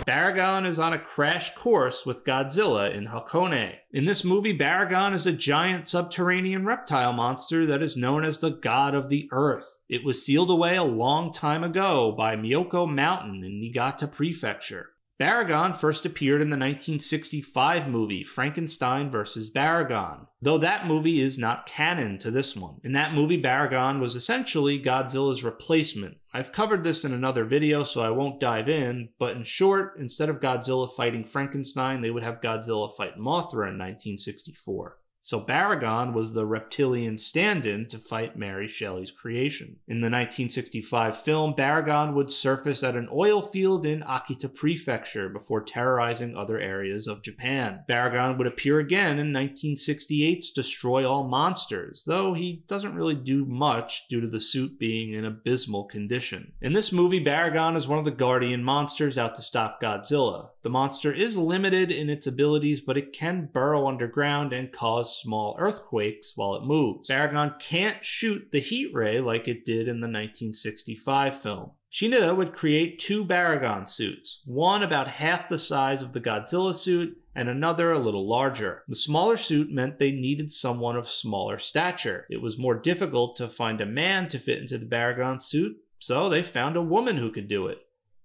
Baragon is on a crash course with Godzilla in Hakone. In this movie, Baragon is a giant subterranean reptile monster that is known as the God of the Earth. It was sealed away a long time ago by Myoko Mountain in Niigata Prefecture. Baragon first appeared in the 1965 movie Frankenstein vs. Baragon, though that movie is not canon to this one. In that movie, Baragon was essentially Godzilla's replacement. I've covered this in another video, so I won't dive in, but in short, instead of Godzilla fighting Frankenstein, they would have Godzilla fight Mothra in 1964. So Baragon was the reptilian stand-in to fight Mary Shelley's creation. In the 1965 film, Baragon would surface at an oil field in Akita Prefecture before terrorizing other areas of Japan. Baragon would appear again in 1968's Destroy All Monsters, though he doesn't really do much due to the suit being in abysmal condition. In this movie, Baragon is one of the guardian monsters out to stop Godzilla. The monster is limited in its abilities, but it can burrow underground and cause small earthquakes while it moves. Baragon can't shoot the heat ray like it did in the 1965 film. Shinada would create two Baragon suits, one about half the size of the Godzilla suit and another a little larger. The smaller suit meant they needed someone of smaller stature. It was more difficult to find a man to fit into the Baragon suit, so they found a woman who could do it.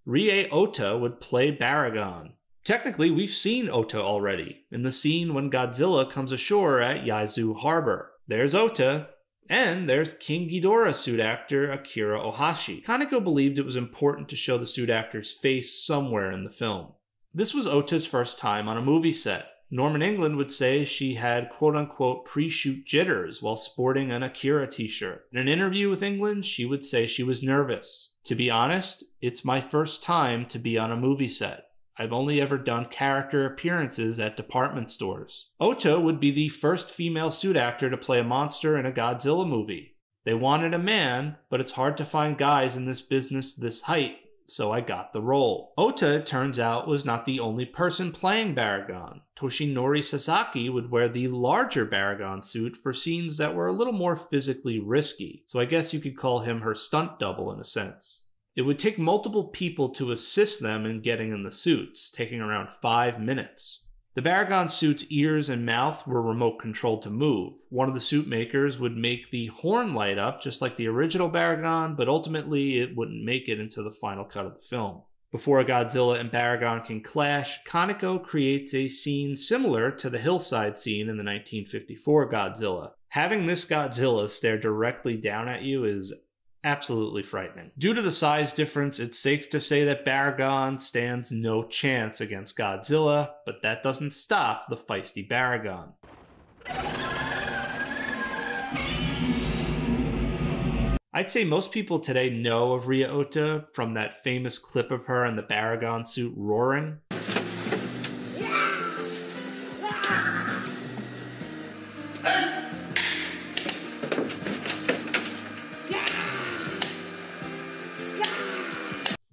Rie Ota would play Baragon. Technically, we've seen Ota already, in the scene when Godzilla comes ashore at Yaesu Harbor. There's Ota, and there's King Ghidorah suit actor Akira Ohashi. Kaneko believed it was important to show the suit actor's face somewhere in the film. This was Ota's first time on a movie set. Norman England would say she had quote-unquote pre-shoot jitters while sporting an Akira t-shirt. In an interview with England, she would say she was nervous. To be honest, it's my first time to be on a movie set. I've only ever done character appearances at department stores. Ota would be the first female suit actor to play a monster in a Godzilla movie. They wanted a man, but it's hard to find guys in this business this height, so I got the role. Ota, it turns out, was not the only person playing Baragon. Toshinori Sasaki would wear the larger Baragon suit for scenes that were a little more physically risky, so I guess you could call him her stunt double in a sense. It would take multiple people to assist them in getting in the suits, taking around 5 minutes. The Baragon suit's ears and mouth were remote controlled to move. One of the suit makers would make the horn light up just like the original Baragon, but ultimately it wouldn't make it into the final cut of the film. Before Godzilla and Baragon can clash, Kaneko creates a scene similar to the hillside scene in the 1954 Godzilla. Having this Godzilla stare directly down at you is absolutely frightening. Due to the size difference, it's safe to say that Baragon stands no chance against Godzilla, but that doesn't stop the feisty Baragon. I'd say most people today know of Rie Ota from that famous clip of her in the Baragon suit roaring.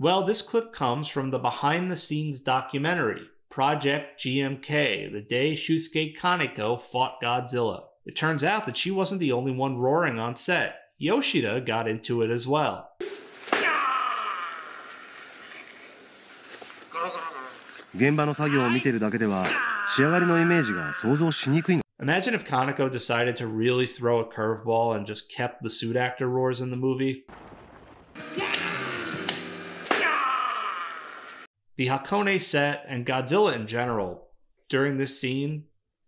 Well, this clip comes from the behind-the-scenes documentary, Project GMK, the day Shusuke Kaneko fought Godzilla. It turns out that she wasn't the only one roaring on set. Yoshida got into it as well. Imagine if Kaneko decided to really throw a curveball and just kept the suit actor roars in the movie. The Hakone set and Godzilla in general, during this scene,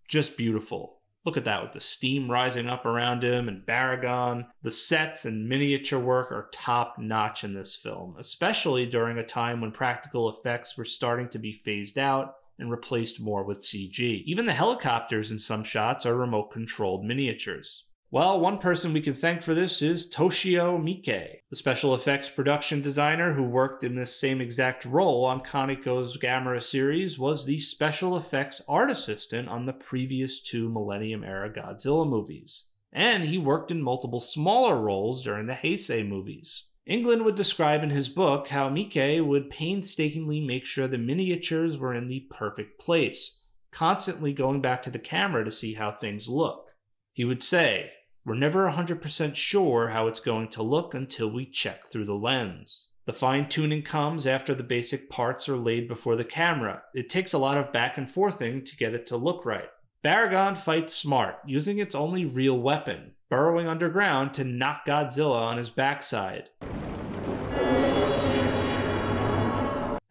just beautiful. Look at that with the steam rising up around him and Baragon. The sets and miniature work are top notch in this film, especially during a time when practical effects were starting to be phased out and replaced more with CG. Even the helicopters in some shots are remote controlled miniatures. Well, one person we can thank for this is Toshio Miike, the special effects production designer who worked in this same exact role on Kaneko's Gamera series, was the special effects art assistant on the previous 2 Millennium-era Godzilla movies. And he worked in multiple smaller roles during the Heisei movies. England would describe in his book how Miike would painstakingly make sure the miniatures were in the perfect place, constantly going back to the camera to see how things look. He would say, "We're never 100% sure how it's going to look until we check through the lens. The fine-tuning comes after the basic parts are laid before the camera. It takes a lot of back and forthing to get it to look right." Baragon fights smart, using its only real weapon, burrowing underground to knock Godzilla on his backside.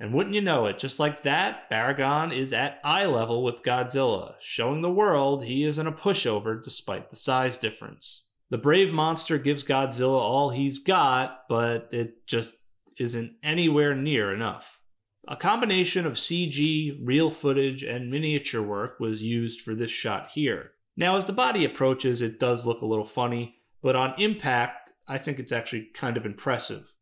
And wouldn't you know it, just like that, Baragon is at eye level with Godzilla, showing the world he isn't a pushover despite the size difference. The brave monster gives Godzilla all he's got, but it just isn't anywhere near enough. A combination of CG, real footage, and miniature work was used for this shot here. Now, as the body approaches, it does look a little funny, but on impact, I think it's actually kind of impressive.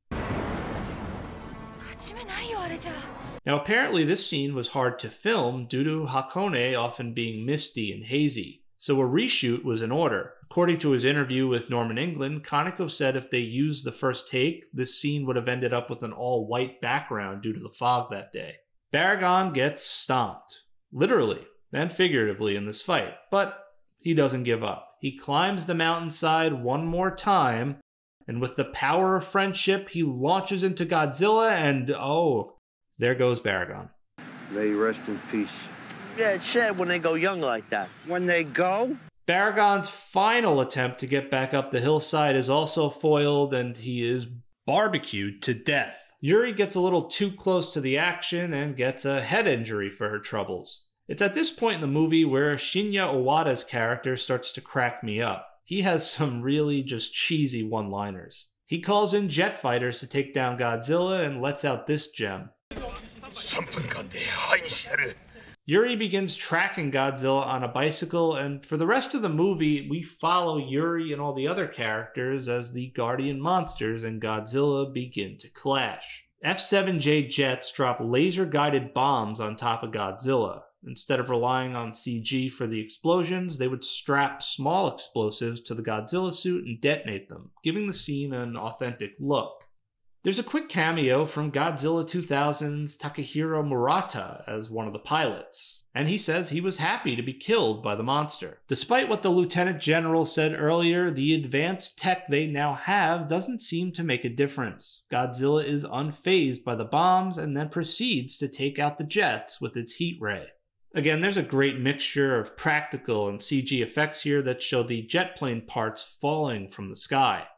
Now, apparently this scene was hard to film due to Hakone often being misty and hazy, so a reshoot was in order. According to his interview with Norman England, Kaneko said if they used the first take, this scene would have ended up with an all-white background due to the fog that day. Baragon gets stomped, literally and figuratively in this fight, but he doesn't give up. He climbs the mountainside one more time, and with the power of friendship, he launches into Godzilla and, oh, there goes Baragon. May you rest in peace. Yeah, it's sad when they go young like that. When they go? Baragon's final attempt to get back up the hillside is also foiled, and he is barbecued to death. Yuri gets a little too close to the action and gets a head injury for her troubles. It's at this point in the movie where Shinya Owada's character starts to crack me up. He has some really just cheesy one-liners. He calls in jet fighters to take down Godzilla and lets out this gem. Yuri begins tracking Godzilla on a bicycle, and for the rest of the movie, we follow Yuri and all the other characters as the Guardian monsters and Godzilla begin to clash. F-7J jets drop laser-guided bombs on top of Godzilla. Instead of relying on CG for the explosions, they would strap small explosives to the Godzilla suit and detonate them, giving the scene an authentic look. There's a quick cameo from Godzilla 2000's Takehiro Murata as one of the pilots, and he says he was happy to be killed by the monster. Despite what the Lieutenant General said earlier, the advanced tech they now have doesn't seem to make a difference. Godzilla is unfazed by the bombs and then proceeds to take out the jets with its heat ray. Again, there's a great mixture of practical and CG effects here that show the jet plane parts falling from the sky.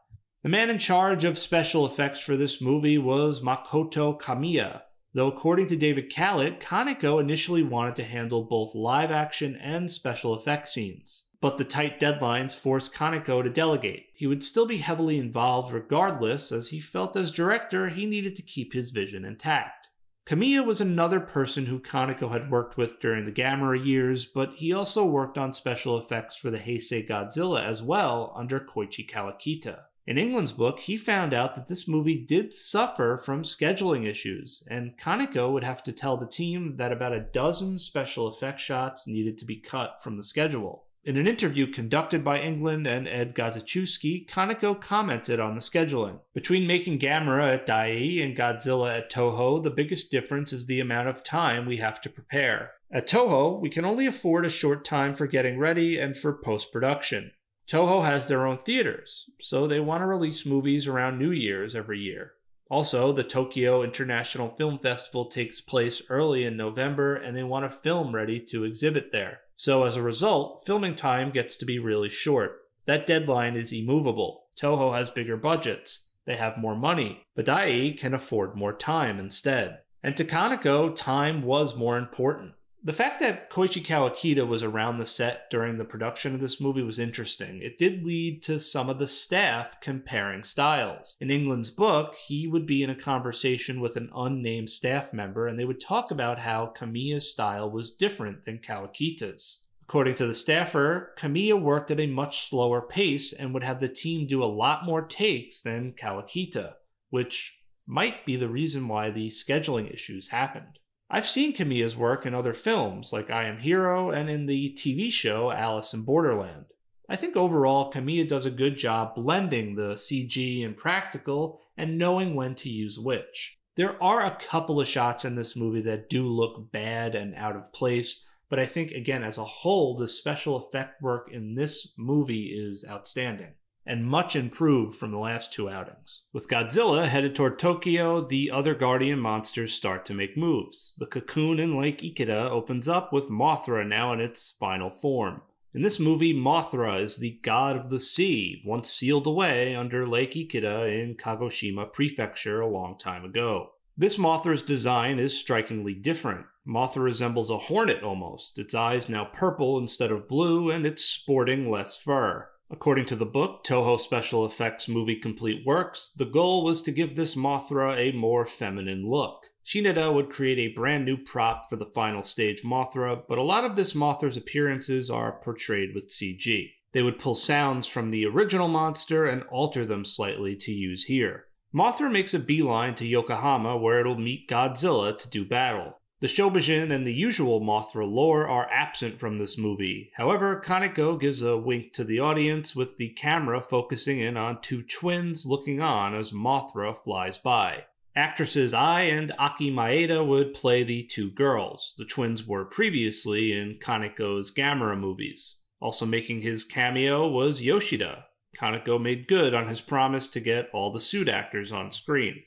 The man in charge of special effects for this movie was Makoto Kamiya, though according to David Kalat, Kaneko initially wanted to handle both live action and special effects scenes. But the tight deadlines forced Kaneko to delegate. He would still be heavily involved regardless, as he felt as director he needed to keep his vision intact. Kamiya was another person who Kaneko had worked with during the Gamera years, but he also worked on special effects for the Heisei Godzilla as well under Koichi Kawakita. In England's book, he found out that this movie did suffer from scheduling issues, and Kaneko would have to tell the team that about a dozen special effects shots needed to be cut from the schedule. In an interview conducted by England and Ed Gazuchewski, Kaneko commented on the scheduling. Between making Gamera at Dai and Godzilla at Toho, the biggest difference is the amount of time we have to prepare. At Toho, we can only afford a short time for getting ready and for post-production. Toho has their own theaters, so they want to release movies around New Year's every year. Also, the Tokyo International Film Festival takes place early in November, and they want a film ready to exhibit there. So as a result, filming time gets to be really short. That deadline is immovable. Toho has bigger budgets. They have more money. But Dai can afford more time instead. And to Kaneko, time was more important. The fact that Koichi Kawakita was around the set during the production of this movie was interesting. It did lead to some of the staff comparing styles. In England's book, he would be in a conversation with an unnamed staff member, and they would talk about how Kamiya's style was different than Kawakita's. According to the staffer, Kamiya worked at a much slower pace and would have the team do a lot more takes than Kawakita, which might be the reason why the scheduling issues happened. I've seen Kamiya's work in other films, like I Am Hero and in the TV show Alice in Borderland. I think overall, Kamiya does a good job blending the CG and practical and knowing when to use which. There are a couple of shots in this movie that do look bad and out of place, but I think, again, as a whole, the special effect work in this movie is outstanding, and much improved from the last two outings. With Godzilla headed toward Tokyo, the other Guardian monsters start to make moves. The cocoon in Lake Ikeda opens up with Mothra now in its final form. In this movie, Mothra is the god of the sea, once sealed away under Lake Ikeda in Kagoshima Prefecture a long time ago. This Mothra's design is strikingly different. Mothra resembles a hornet almost, its eyes now purple instead of blue, and it's sporting less fur. According to the book, Toho Special Effects Movie Complete Works, the goal was to give this Mothra a more feminine look. Shineda would create a brand new prop for the final stage Mothra, but a lot of this Mothra's appearances are portrayed with CG. They would pull sounds from the original monster and alter them slightly to use here. Mothra makes a beeline to Yokohama where it'll meet Godzilla to do battle. The Shobijin and the usual Mothra lore are absent from this movie. However, Kaneko gives a wink to the audience with the camera focusing in on two twins looking on as Mothra flies by. Actresses Ai and Aki Maeda would play the two girls. The twins were previously in Kaneko's Gamera movies. Also making his cameo was Yoshida. Kaneko made good on his promise to get all the suit actors on screen.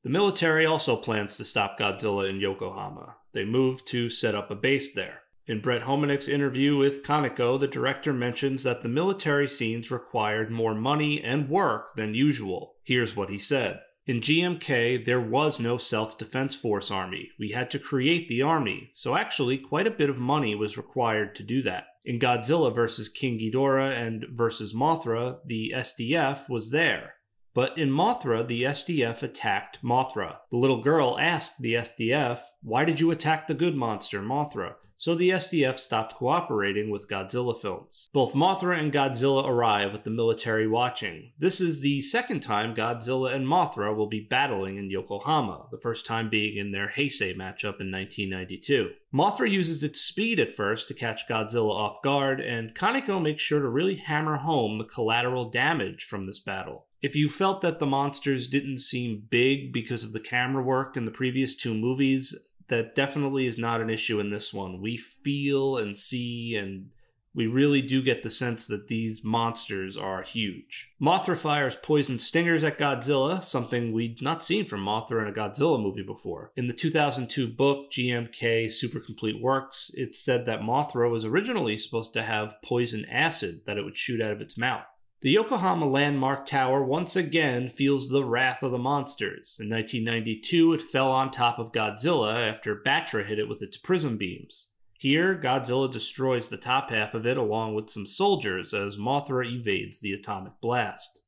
The military also plans to stop Godzilla in Yokohama. They move to set up a base there. In Brett Hominick's interview with Kaneko, the director mentions that the military scenes required more money and work than usual. Here's what he said. In GMK, there was no self-defense force army. We had to create the army, so actually quite a bit of money was required to do that. In Godzilla vs. King Ghidorah and vs. Mothra, the SDF was there. But in Mothra, the SDF attacked Mothra. The little girl asked the SDF, "Why did you attack the good monster, Mothra?" So the SDF stopped cooperating with Godzilla films. Both Mothra and Godzilla arrive with the military watching. This is the second time Godzilla and Mothra will be battling in Yokohama, the first time being in their Heisei matchup in 1992. Mothra uses its speed at first to catch Godzilla off guard, and Kaneko makes sure to really hammer home the collateral damage from this battle. If you felt that the monsters didn't seem big because of the camera work in the previous two movies, that definitely is not an issue in this one. We feel and see, and we really do get the sense that these monsters are huge. Mothra fires poison stingers at Godzilla, something we'd not seen from Mothra in a Godzilla movie before. In the 2002 book, GMK Super Complete Works, it said that Mothra was originally supposed to have poison acid that it would shoot out of its mouth. The Yokohama Landmark Tower once again feels the wrath of the monsters. In 1992, it fell on top of Godzilla after Batra hit it with its prism beams. Here, Godzilla destroys the top half of it along with some soldiers as Mothra evades the atomic blast.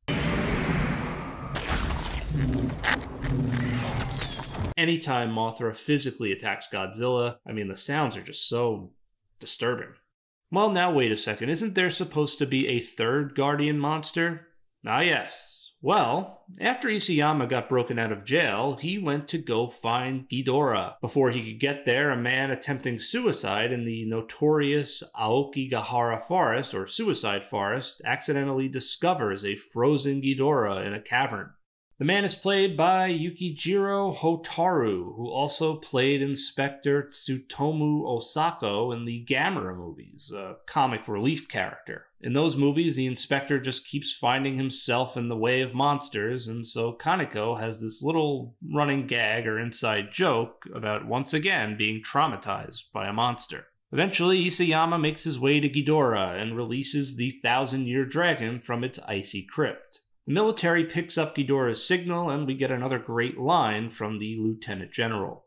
Anytime Mothra physically attacks Godzilla, the sounds are just so disturbing. Well, now wait a second, isn't there supposed to be a third Guardian monster? Ah yes, Well, after Isayama got broken out of jail, he went to go find Ghidorah. Before he could get there, a man attempting suicide in the notorious Aokigahara Forest, or Suicide Forest, accidentally discovers a frozen Ghidorah in a cavern. The man is played by Yukijiro Hotaru, who also played Inspector Tsutomu Osako in the Gamera movies, a comic relief character. In those movies, the inspector just keeps finding himself in the way of monsters, and so Kaneko has this little running gag or inside joke about once again being traumatized by a monster. Eventually, Isayama makes his way to Ghidorah and releases the 1,000-year dragon from its icy crypt. The military picks up Ghidorah's signal, and we get another great line from the Lieutenant General.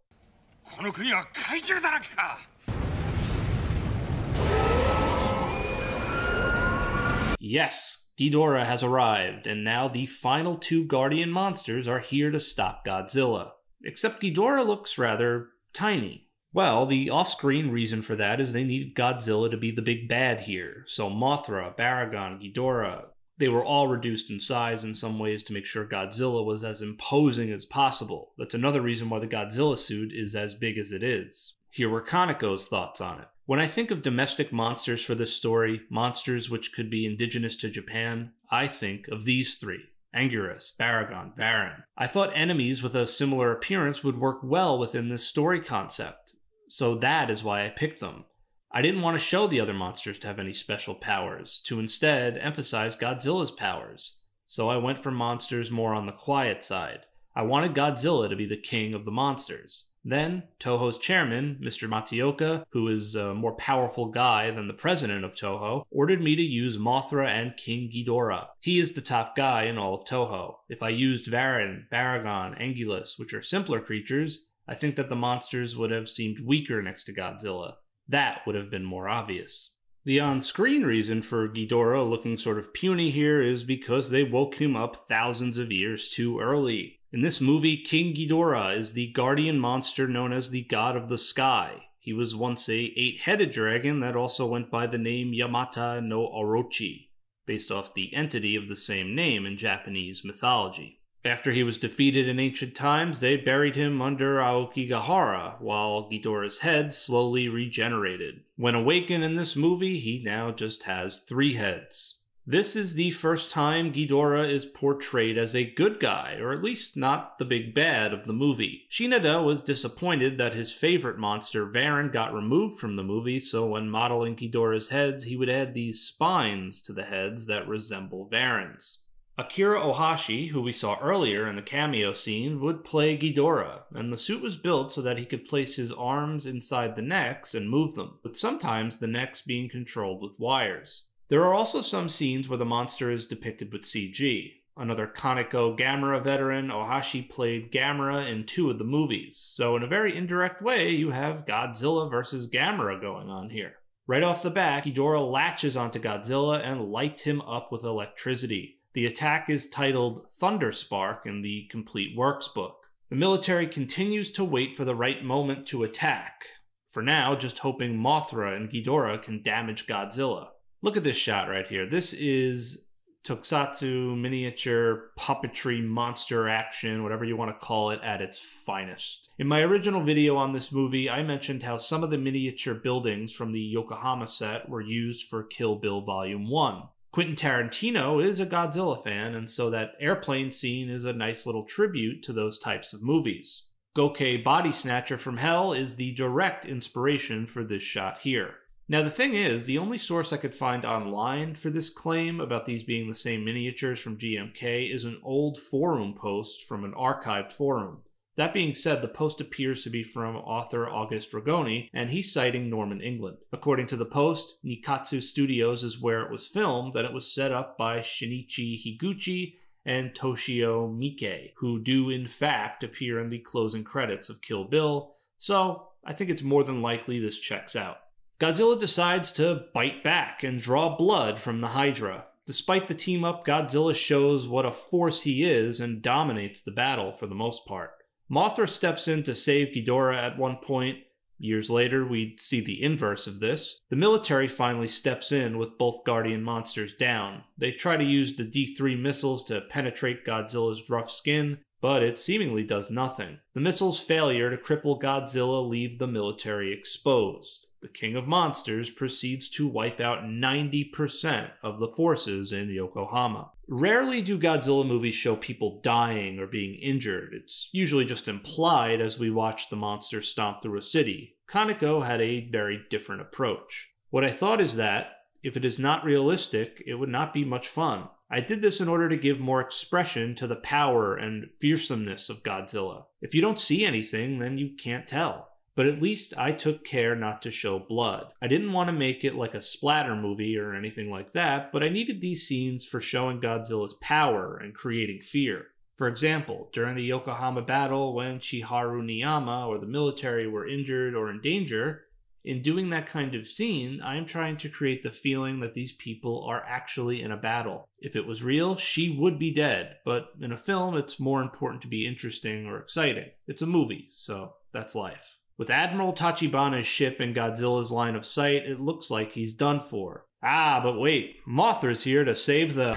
Yes, Ghidorah has arrived, and now the final 2 Guardian monsters are here to stop Godzilla. Except Ghidorah looks rather tiny. Well, the off-screen reason for that is they needed Godzilla to be the big bad here, so Mothra, Baragon, Ghidorah, they were all reduced in size in some ways to make sure Godzilla was as imposing as possible. That's another reason why the Godzilla suit is as big as it is. Here were Kaneko's thoughts on it. When I think of domestic monsters for this story, monsters which could be indigenous to Japan, I think of these 3. Anguirus, Baragon, Varan. I thought enemies with a similar appearance would work well within this story concept, so that is why I picked them. I didn't want to show the other monsters to have any special powers, to instead emphasize Godzilla's powers. So I went for monsters more on the quiet side. I wanted Godzilla to be the king of the monsters. Then, Toho's chairman, Mr. Matsuoka, who is a more powerful guy than the president of Toho, ordered me to use Mothra and King Ghidorah. He is the top guy in all of Toho. If I used Varan, Baragon, Anguirus, which are simpler creatures, I think that the monsters would have seemed weaker next to Godzilla. That would have been more obvious. The on-screen reason for Ghidorah looking sort of puny here is because they woke him up thousands of years too early. In this movie, King Ghidorah is the guardian monster known as the God of the Sky. He was once a 8-headed dragon that also went by the name Yamata no Orochi, based off the entity of the same name in Japanese mythology. After he was defeated in ancient times, they buried him under Aokigahara, while Ghidorah's head slowly regenerated. When awakened in this movie, he now just has 3 heads. This is the first time Ghidorah is portrayed as a good guy, or at least not the big bad of the movie. Shinada was disappointed that his favorite monster, Varan, got removed from the movie, so when modeling Ghidorah's heads, he would add these spines to the heads that resemble Varan's. Akira Ohashi, who we saw earlier in the cameo scene, would play Ghidorah, and the suit was built so that he could place his arms inside the necks and move them, with sometimes the necks being controlled with wires. There are also some scenes where the monster is depicted with CG. Another Kaneko Gamera veteran, Ohashi played Gamera in 2 of the movies, so in a very indirect way, you have Godzilla versus Gamera going on here. Right off the bat, Ghidorah latches onto Godzilla and lights him up with electricity. The attack is titled Thunderspark in the Complete Works book. The military continues to wait for the right moment to attack, for now just hoping Mothra and Ghidorah can damage Godzilla. Look at this shot right here. This is Tokusatsu miniature puppetry monster action, whatever you want to call it, at its finest. In my original video on this movie, I mentioned how some of the miniature buildings from the Yokohama set were used for Kill Bill Volume 1. Quentin Tarantino is a Godzilla fan, and so that airplane scene is a nice little tribute to those types of movies. Gokei Body Snatcher from Hell is the direct inspiration for this shot here. Now the thing is, the only source I could find online for this claim about these being the same miniatures from GMK is an old forum post from an archived forum. That being said, the post appears to be from author August Ragoni, and he's citing Norman, England. According to the post, Nikatsu Studios is where it was filmed, and it was set up by Shinichi Higuchi and Toshio Miike, who do in fact appear in the closing credits of Kill Bill, so I think it's more than likely this checks out. Godzilla decides to bite back and draw blood from the Hydra. Despite the team-up, Godzilla shows what a force he is and dominates the battle for the most part. Mothra steps in to save Ghidorah at one point, Years later, we'd see the inverse of this. The military finally steps in with both Guardian monsters down. They try to use the D3 missiles to penetrate Godzilla's rough skin, but it seemingly does nothing. The missile's failure to cripple Godzilla leave the military exposed. The King of Monsters proceeds to wipe out 90% of the forces in Yokohama. Rarely do Godzilla movies show people dying or being injured. It's usually just implied as we watch the monster stomp through a city. Kaneko had a very different approach. What I thought is that, if it is not realistic, it would not be much fun. I did this in order to give more expression to the power and fearsomeness of Godzilla. If you don't see anything, then you can't tell. But at least I took care not to show blood. I didn't want to make it like a splatter movie or anything like that, but I needed these scenes for showing Godzilla's power and creating fear. For example, during the Yokohama battle when Chiharu Niyama or the military were injured or in danger, in doing that kind of scene, I am trying to create the feeling that these people are actually in a battle. If it was real, she would be dead, but in a film, it's more important to be interesting or exciting. It's a movie, so that's life. With Admiral Tachibana's ship in Godzilla's line of sight, it looks like he's done for. Ah, but wait, Mothra's here to save the...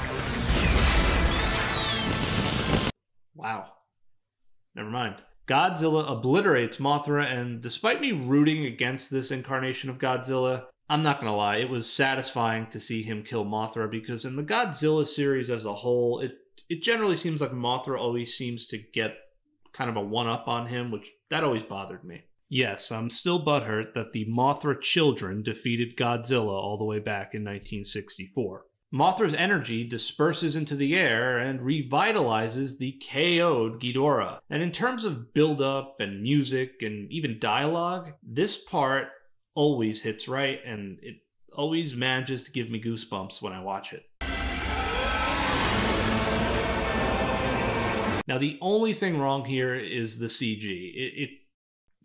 Wow. Never mind. Godzilla obliterates Mothra, and despite me rooting against this incarnation of Godzilla, I'm not gonna lie, it was satisfying to see him kill Mothra, because in the Godzilla series as a whole, it generally seems like Mothra always seems to get kind of a one-up on him, which that always bothered me. Yes, I'm still butthurt that the Mothra children defeated Godzilla all the way back in 1964. Mothra's energy disperses into the air and revitalizes the KO'd Ghidorah. And in terms of build-up and music and even dialogue, this part always hits right, and it always manages to give me goosebumps when I watch it. Now, the only thing wrong here is the CG. It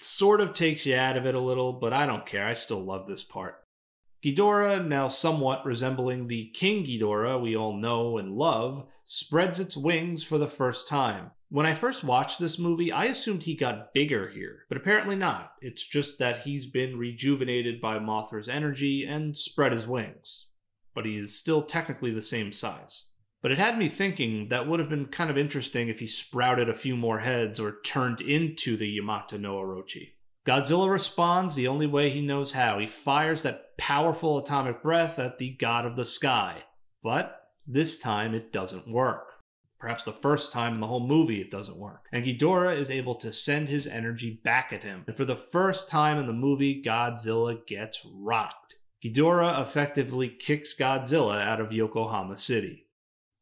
sort of takes you out of it a little, but I don't care. I still love this part. Ghidorah, now somewhat resembling the King Ghidorah we all know and love, spreads its wings for the first time. When I first watched this movie, I assumed he got bigger here, but apparently not. It's just that he's been rejuvenated by Mothra's energy and spread his wings. But he is still technically the same size. But it had me thinking that would have been kind of interesting if he sprouted a few more heads or turned into the Yamata no Orochi. Godzilla responds the only way he knows how. He fires that powerful atomic breath at the god of the sky. But this time it doesn't work. Perhaps the first time in the whole movie it doesn't work. And Ghidorah is able to send his energy back at him. And for the first time in the movie, Godzilla gets rocked. Ghidorah effectively kicks Godzilla out of Yokohama City.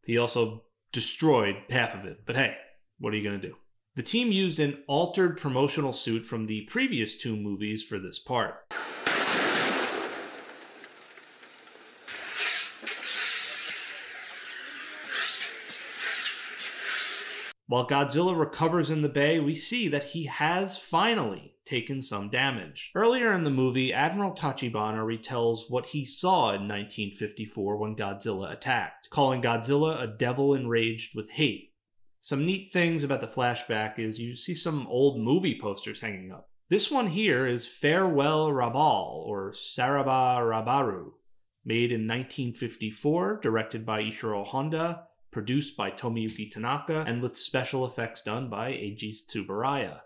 He also destroyed half of it, but hey, what are you gonna do? The team used an altered promotional suit from the previous two movies for this part. While Godzilla recovers in the bay, we see that he has finally taken some damage. Earlier in the movie, Admiral Tachibana retells what he saw in 1954 when Godzilla attacked, calling Godzilla a devil enraged with hate. Some neat things about the flashback is you see some old movie posters hanging up. This one here is Farewell Rabal, or Saraba Rabaru, made in 1954, directed by Ishiro Honda, produced by Tomiyuki Tanaka, and with special effects done by Eiji Tsuburaya.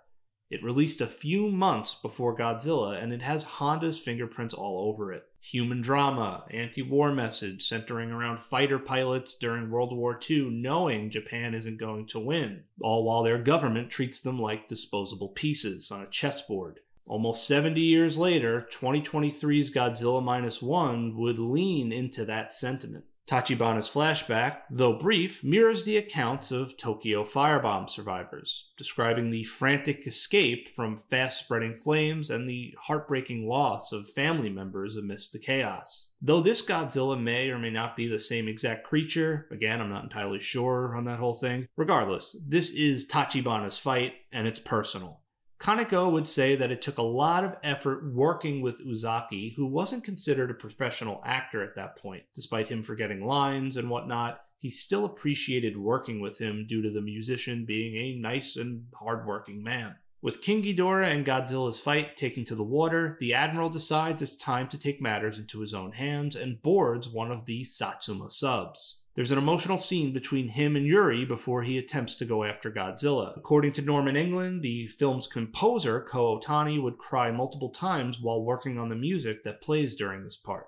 It released a few months before Godzilla, and it has Honda's fingerprints all over it. Human drama, anti-war message centering around fighter pilots during World War II knowing Japan isn't going to win, all while their government treats them like disposable pieces on a chessboard. Almost 70 years later, 2023's Godzilla Minus One would lean into that sentiment. Tachibana's flashback, though brief, mirrors the accounts of Tokyo firebomb survivors, describing the frantic escape from fast-spreading flames and the heartbreaking loss of family members amidst the chaos. Though this Godzilla may or may not be the same exact creature, again, I'm not entirely sure on that whole thing, regardless, this is Tachibana's fight, and it's personal. Kaneko would say that it took a lot of effort working with Uzaki, who wasn't considered a professional actor at that point. Despite him forgetting lines and whatnot, he still appreciated working with him due to the musician being a nice and hardworking man. With King Ghidorah and Godzilla's fight taking to the water, the Admiral decides it's time to take matters into his own hands and boards one of the Satsuma subs. There's an emotional scene between him and Yuri before he attempts to go after Godzilla. According to Norman England, the film's composer, Ko Otani, would cry multiple times while working on the music that plays during this part.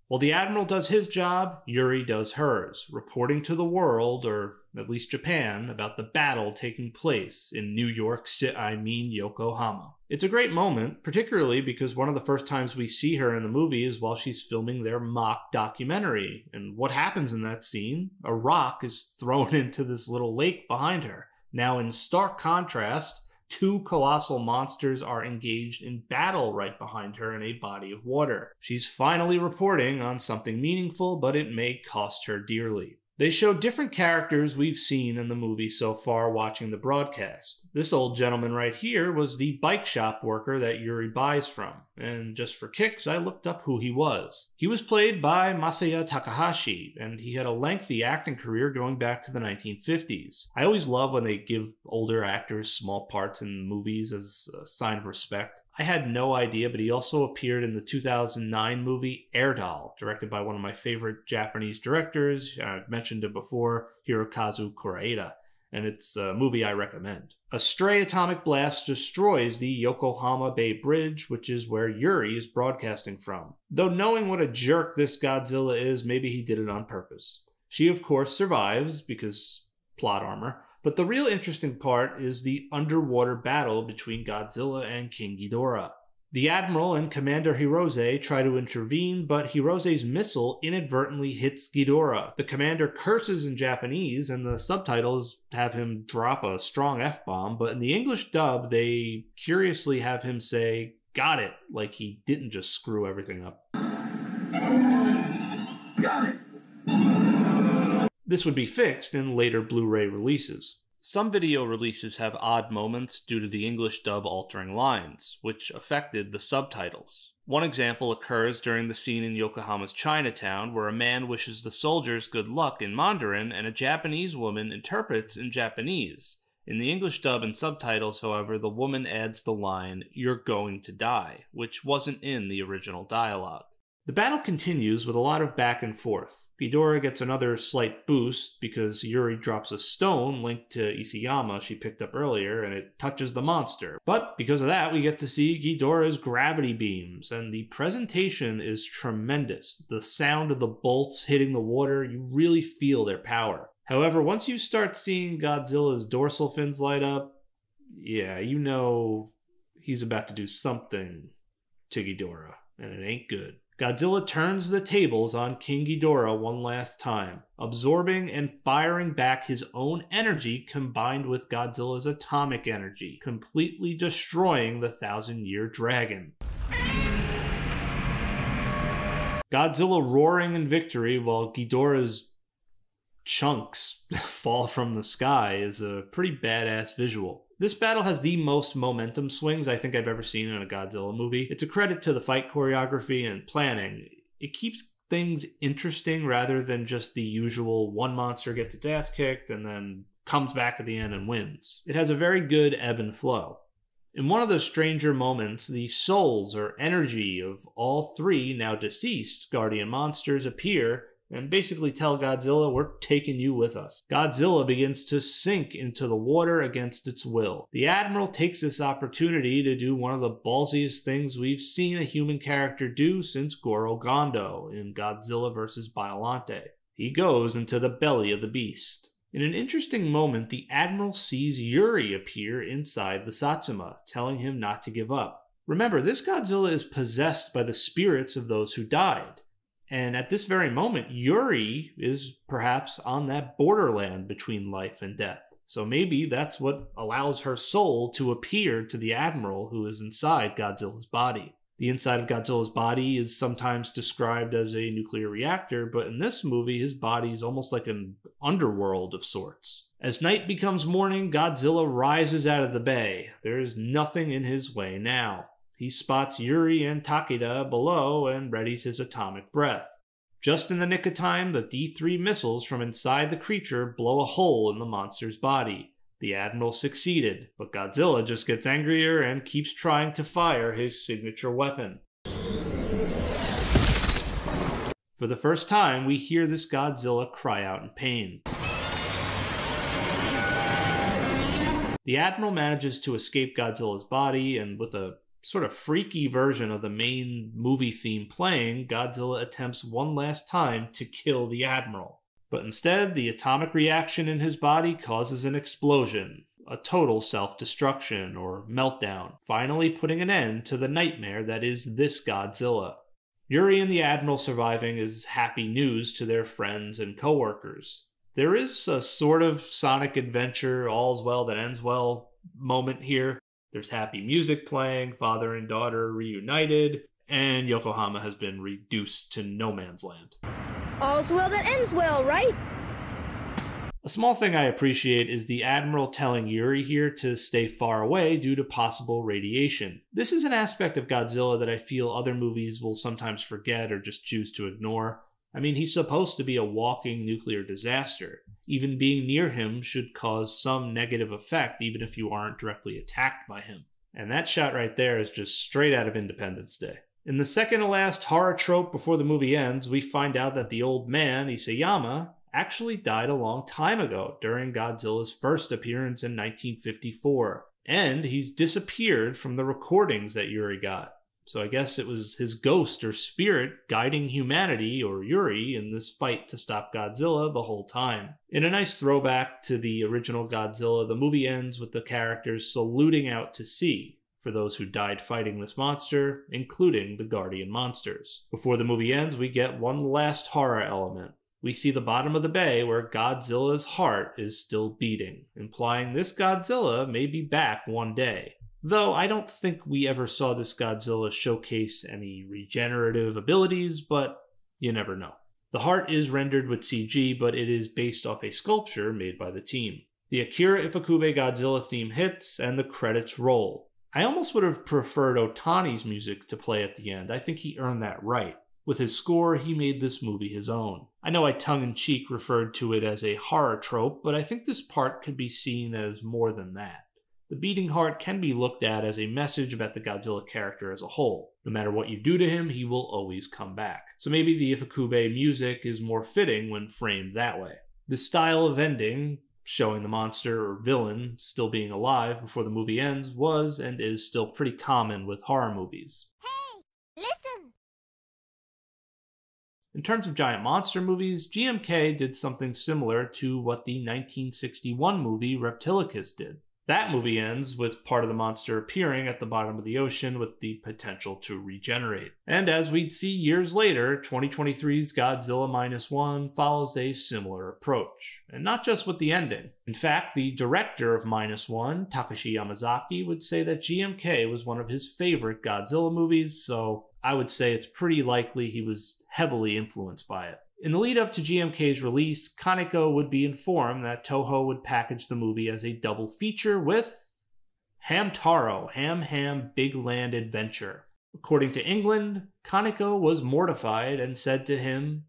While the Admiral does his job, Yuri does hers, reporting to the world, or at least Japan, about the battle taking place in New York Yokohama. It's a great moment, particularly because one of the first times we see her in the movie is while she's filming their MOOK documentary. And what happens in that scene? A rock is thrown into this little lake behind her. Now, in stark contrast, two colossal monsters are engaged in battle right behind her in a body of water. She's finally reporting on something meaningful, but it may cost her dearly. They show different characters we've seen in the movie so far watching the broadcast. This old gentleman right here was the bike shop worker that Yuri buys from, and just for kicks, I looked up who he was. He was played by Masaya Takahashi, and he had a lengthy acting career going back to the 1950s. I always love when they give older actors small parts in movies as a sign of respect. I had no idea, but he also appeared in the 2009 movie Air Doll, directed by one of my favorite Japanese directors. I've mentioned it before, Hirokazu Koreeda, and it's a movie I recommend. A stray atomic blast destroys the Yokohama Bay Bridge, which is where Yuri is broadcasting from. Though knowing what a jerk this Godzilla is, maybe he did it on purpose. She, of course, survives, because plot armor. But the real interesting part is the underwater battle between Godzilla and King Ghidorah. The Admiral and Commander Hirose try to intervene, but Hirose's missile inadvertently hits Ghidorah. The commander curses in Japanese, and the subtitles have him drop a strong F-bomb, but in the English dub, they curiously have him say, "Got it," like he didn't just screw everything up. Got it! This would be fixed in later Blu-ray releases. Some video releases have odd moments due to the English dub altering lines, which affected the subtitles. One example occurs during the scene in Yokohama's Chinatown, where a man wishes the soldiers good luck in Mandarin and a Japanese woman interprets in Japanese. In the English dub and subtitles, however, the woman adds the line, "You're going to die," which wasn't in the original dialogue. The battle continues with a lot of back and forth. Ghidorah gets another slight boost because Yuri drops a stone linked to Isayama she picked up earlier, and it touches the monster. But because of that, we get to see Ghidorah's gravity beams, and the presentation is tremendous. The sound of the bolts hitting the water, you really feel their power. However, once you start seeing Godzilla's dorsal fins light up, yeah, you know he's about to do something to Ghidorah, and it ain't good. Godzilla turns the tables on King Ghidorah one last time, absorbing and firing back his own energy combined with Godzilla's atomic energy, completely destroying the 1,000-year dragon. Godzilla roaring in victory while Ghidorah's chunks fall from the sky is a pretty badass visual. This battle has the most momentum swings I think I've ever seen in a Godzilla movie. It's a credit to the fight choreography and planning. It keeps things interesting rather than just the usual one monster gets its ass kicked and then comes back at the end and wins. It has a very good ebb and flow. In one of the stranger moments, the souls or energy of all three now deceased guardian monsters appear and basically tell Godzilla, "We're taking you with us." Godzilla begins to sink into the water against its will. The Admiral takes this opportunity to do one of the ballsiest things we've seen a human character do since Goro Gondo in Godzilla vs. Biollante. He goes into the belly of the beast. In an interesting moment, the Admiral sees Yuri appear inside the Satsuma, telling him not to give up. Remember, this Godzilla is possessed by the spirits of those who died. And at this very moment, Yuri is perhaps on that borderland between life and death. So maybe that's what allows her soul to appear to the Admiral who is inside Godzilla's body. The inside of Godzilla's body is sometimes described as a nuclear reactor, but in this movie, his body is almost like an underworld of sorts. As night becomes morning, Godzilla rises out of the bay. There is nothing in his way now. He spots Yuri and Takeda below and readies his atomic breath. Just in the nick of time, the D3 missiles from inside the creature blow a hole in the monster's body. The Admiral succeeded, but Godzilla just gets angrier and keeps trying to fire his signature weapon. For the first time, we hear this Godzilla cry out in pain. The Admiral manages to escape Godzilla's body, and with a sort of freaky version of the main movie theme playing, Godzilla attempts one last time to kill the Admiral. But instead, the atomic reaction in his body causes an explosion, a total self-destruction or meltdown, finally putting an end to the nightmare that is this Godzilla. Yuri and the Admiral surviving is happy news to their friends and co-workers. There is a sort of Sonic adventure, all's well that ends well moment here. There's happy music playing, father and daughter reunited, and Yokohama has been reduced to no man's land. All's well that ends well, right? A small thing I appreciate is the Admiral telling Yuri here to stay far away due to possible radiation. This is an aspect of Godzilla that I feel other movies will sometimes forget or just choose to ignore. I mean, he's supposed to be a walking nuclear disaster. Even being near him should cause some negative effect, even if you aren't directly attacked by him. And that shot right there is just straight out of Independence Day. In the second-to-last horror trope before the movie ends, we find out that the old man, Isayama, actually died a long time ago during Godzilla's first appearance in 1954. And he's disappeared from the recordings that Yuri got. So I guess it was his ghost or spirit guiding humanity, or Yuri, in this fight to stop Godzilla the whole time. In a nice throwback to the original Godzilla, the movie ends with the characters saluting out to sea for those who died fighting this monster, including the Guardian monsters. Before the movie ends, we get one last horror element. We see the bottom of the bay where Godzilla's heart is still beating, implying this Godzilla may be back one day. Though I don't think we ever saw this Godzilla showcase any regenerative abilities, but you never know. The heart is rendered with CG, but it is based off a sculpture made by the team. The Akira Ifukube Godzilla theme hits, and the credits roll. I almost would have preferred Otani's music to play at the end. I think he earned that right. With his score, he made this movie his own. I know I tongue-in-cheek referred to it as a horror trope, but I think this part could be seen as more than that. The beating heart can be looked at as a message about the Godzilla character as a whole. No matter what you do to him, he will always come back. So maybe the Ifukube music is more fitting when framed that way. This style of ending, showing the monster or villain still being alive before the movie ends, was and is still pretty common with horror movies. Hey, listen! In terms of giant monster movies, GMK did something similar to what the 1961 movie Reptilicus did. That movie ends with part of the monster appearing at the bottom of the ocean with the potential to regenerate. And as we'd see years later, 2023's Godzilla -1 follows a similar approach. And not just with the ending. In fact, the director of -1, Takashi Yamazaki, would say that GMK was one of his favorite Godzilla movies, so I would say it's pretty likely he was heavily influenced by it. In the lead up to GMK's release, Kaneko would be informed that Toho would package the movie as a double feature with Hamtaro, Ham Big Land Adventure. According to England, Kaneko was mortified and said to him,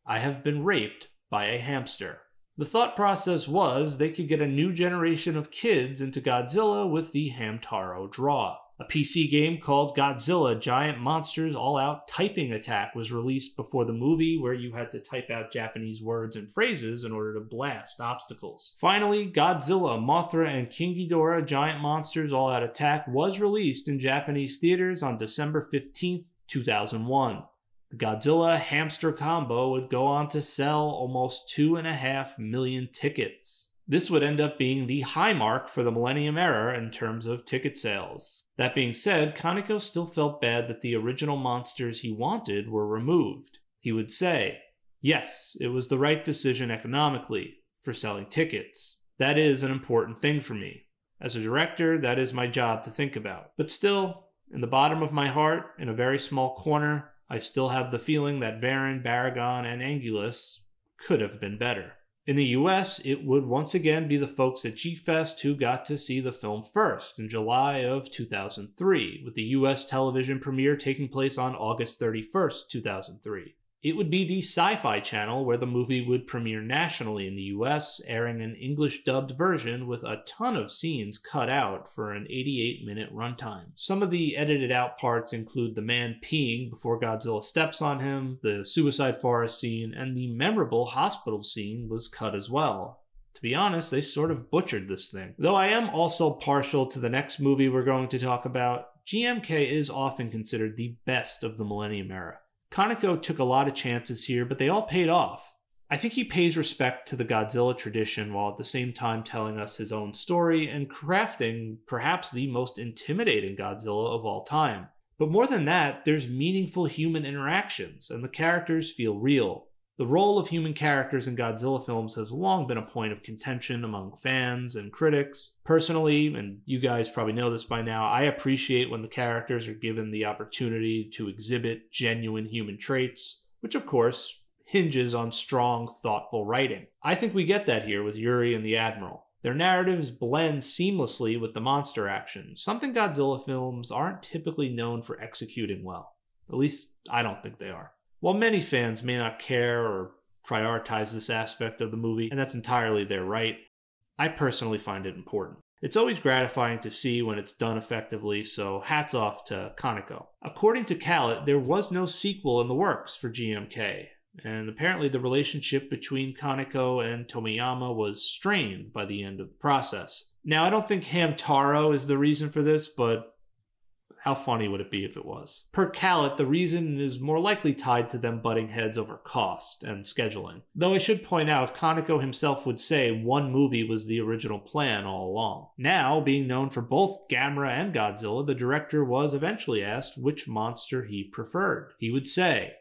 "I have been raped by a hamster." The thought process was they could get a new generation of kids into Godzilla with the Hamtaro draw. A PC game called Godzilla Giant Monsters All-Out Typing Attack was released before the movie, where you had to type out Japanese words and phrases in order to blast obstacles. Finally, Godzilla, Mothra, and King Ghidorah Giant Monsters All-Out Attack was released in Japanese theaters on December 15th, 2001. The Godzilla hamster combo would go on to sell almost 2.5 million tickets. This would end up being the high mark for the Millennium Era in terms of ticket sales. That being said, Kaneko still felt bad that the original monsters he wanted were removed. He would say, "Yes, it was the right decision economically, for selling tickets. That is an important thing for me. As a director, that is my job to think about. But still, in the bottom of my heart, in a very small corner, I still have the feeling that Varan, Baragon, and Angulus could have been better." In the US, it would once again be the folks at G-Fest who got to see the film first in July of 2003, with the US television premiere taking place on August 31st, 2003. It would be the Sci-Fi channel where the movie would premiere nationally in the US, airing an English-dubbed version with a ton of scenes cut out for an 88-minute runtime. Some of the edited-out parts include the man peeing before Godzilla steps on him, the suicide forest scene, and the memorable hospital scene was cut as well. To be honest, they sort of butchered this thing. Though I am also partial to the next movie we're going to talk about, GMK is often considered the best of the Millennium Era. Kaneko took a lot of chances here, but they all paid off. I think he pays respect to the Godzilla tradition while at the same time telling us his own story and crafting perhaps the most intimidating Godzilla of all time. But more than that, there's meaningful human interactions, and the characters feel real. The role of human characters in Godzilla films has long been a point of contention among fans and critics. Personally, and you guys probably know this by now, I appreciate when the characters are given the opportunity to exhibit genuine human traits, which of course hinges on strong, thoughtful writing. I think we get that here with Yuri and the Admiral. Their narratives blend seamlessly with the monster action, something Godzilla films aren't typically known for executing well. At least, I don't think they are. While many fans may not care or prioritize this aspect of the movie, and that's entirely their right, I personally find it important. It's always gratifying to see when it's done effectively, so hats off to Kaneko. According to Kalat, there was no sequel in the works for GMK, and apparently the relationship between Kaneko and Tomiyama was strained by the end of the process. Now, I don't think Hamtaro is the reason for this, but how funny would it be if it was? Per Kalat, the reason is more likely tied to them butting heads over cost and scheduling. Though I should point out, Kaneko himself would say one movie was the original plan all along. Now, being known for both Gamera and Godzilla, the director was eventually asked which monster he preferred. He would say,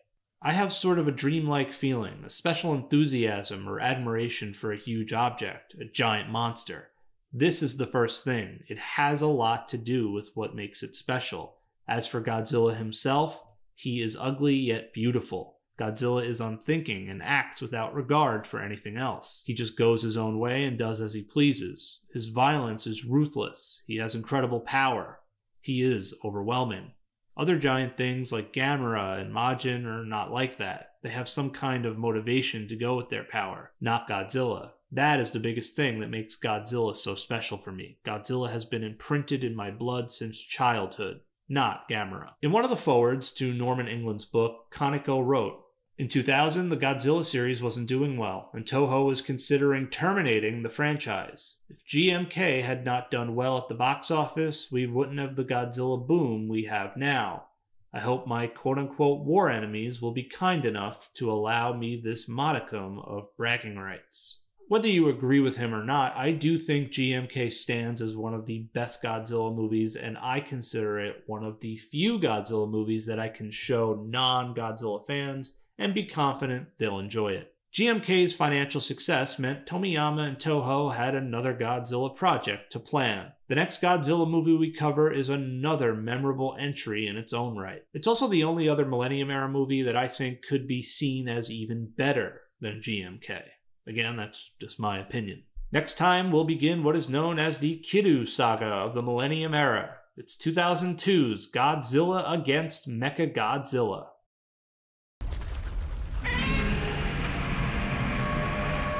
"I have sort of a dreamlike feeling, a special enthusiasm or admiration for a huge object, a giant monster. This is the first thing. It has a lot to do with what makes it special. As for Godzilla himself, he is ugly yet beautiful. Godzilla is unthinking and acts without regard for anything else. He just goes his own way and does as he pleases. His violence is ruthless. He has incredible power. He is overwhelming. Other giant things like Gamera and Majin are not like that. They have some kind of motivation to go with their power. Not Godzilla. That is the biggest thing that makes Godzilla so special for me. Godzilla has been imprinted in my blood since childhood, not Gamera." In one of the forwards to Norman England's book, Kaneko wrote, "In 2000, the Godzilla series wasn't doing well, and Toho was considering terminating the franchise. If GMK had not done well at the box office, we wouldn't have the Godzilla boom we have now. I hope my quote-unquote war enemies will be kind enough to allow me this modicum of bragging rights." Whether you agree with him or not, I do think GMK stands as one of the best Godzilla movies, and I consider it one of the few Godzilla movies that I can show non-Godzilla fans and be confident they'll enjoy it. GMK's financial success meant Tomiyama and Toho had another Godzilla project to plan. The next Godzilla movie we cover is another memorable entry in its own right. It's also the only other Millennium Era movie that I think could be seen as even better than GMK. Again, that's just my opinion. Next time, we'll begin what is known as the Kiryu saga of the Millennium Era. It's 2002's Godzilla against Mechagodzilla.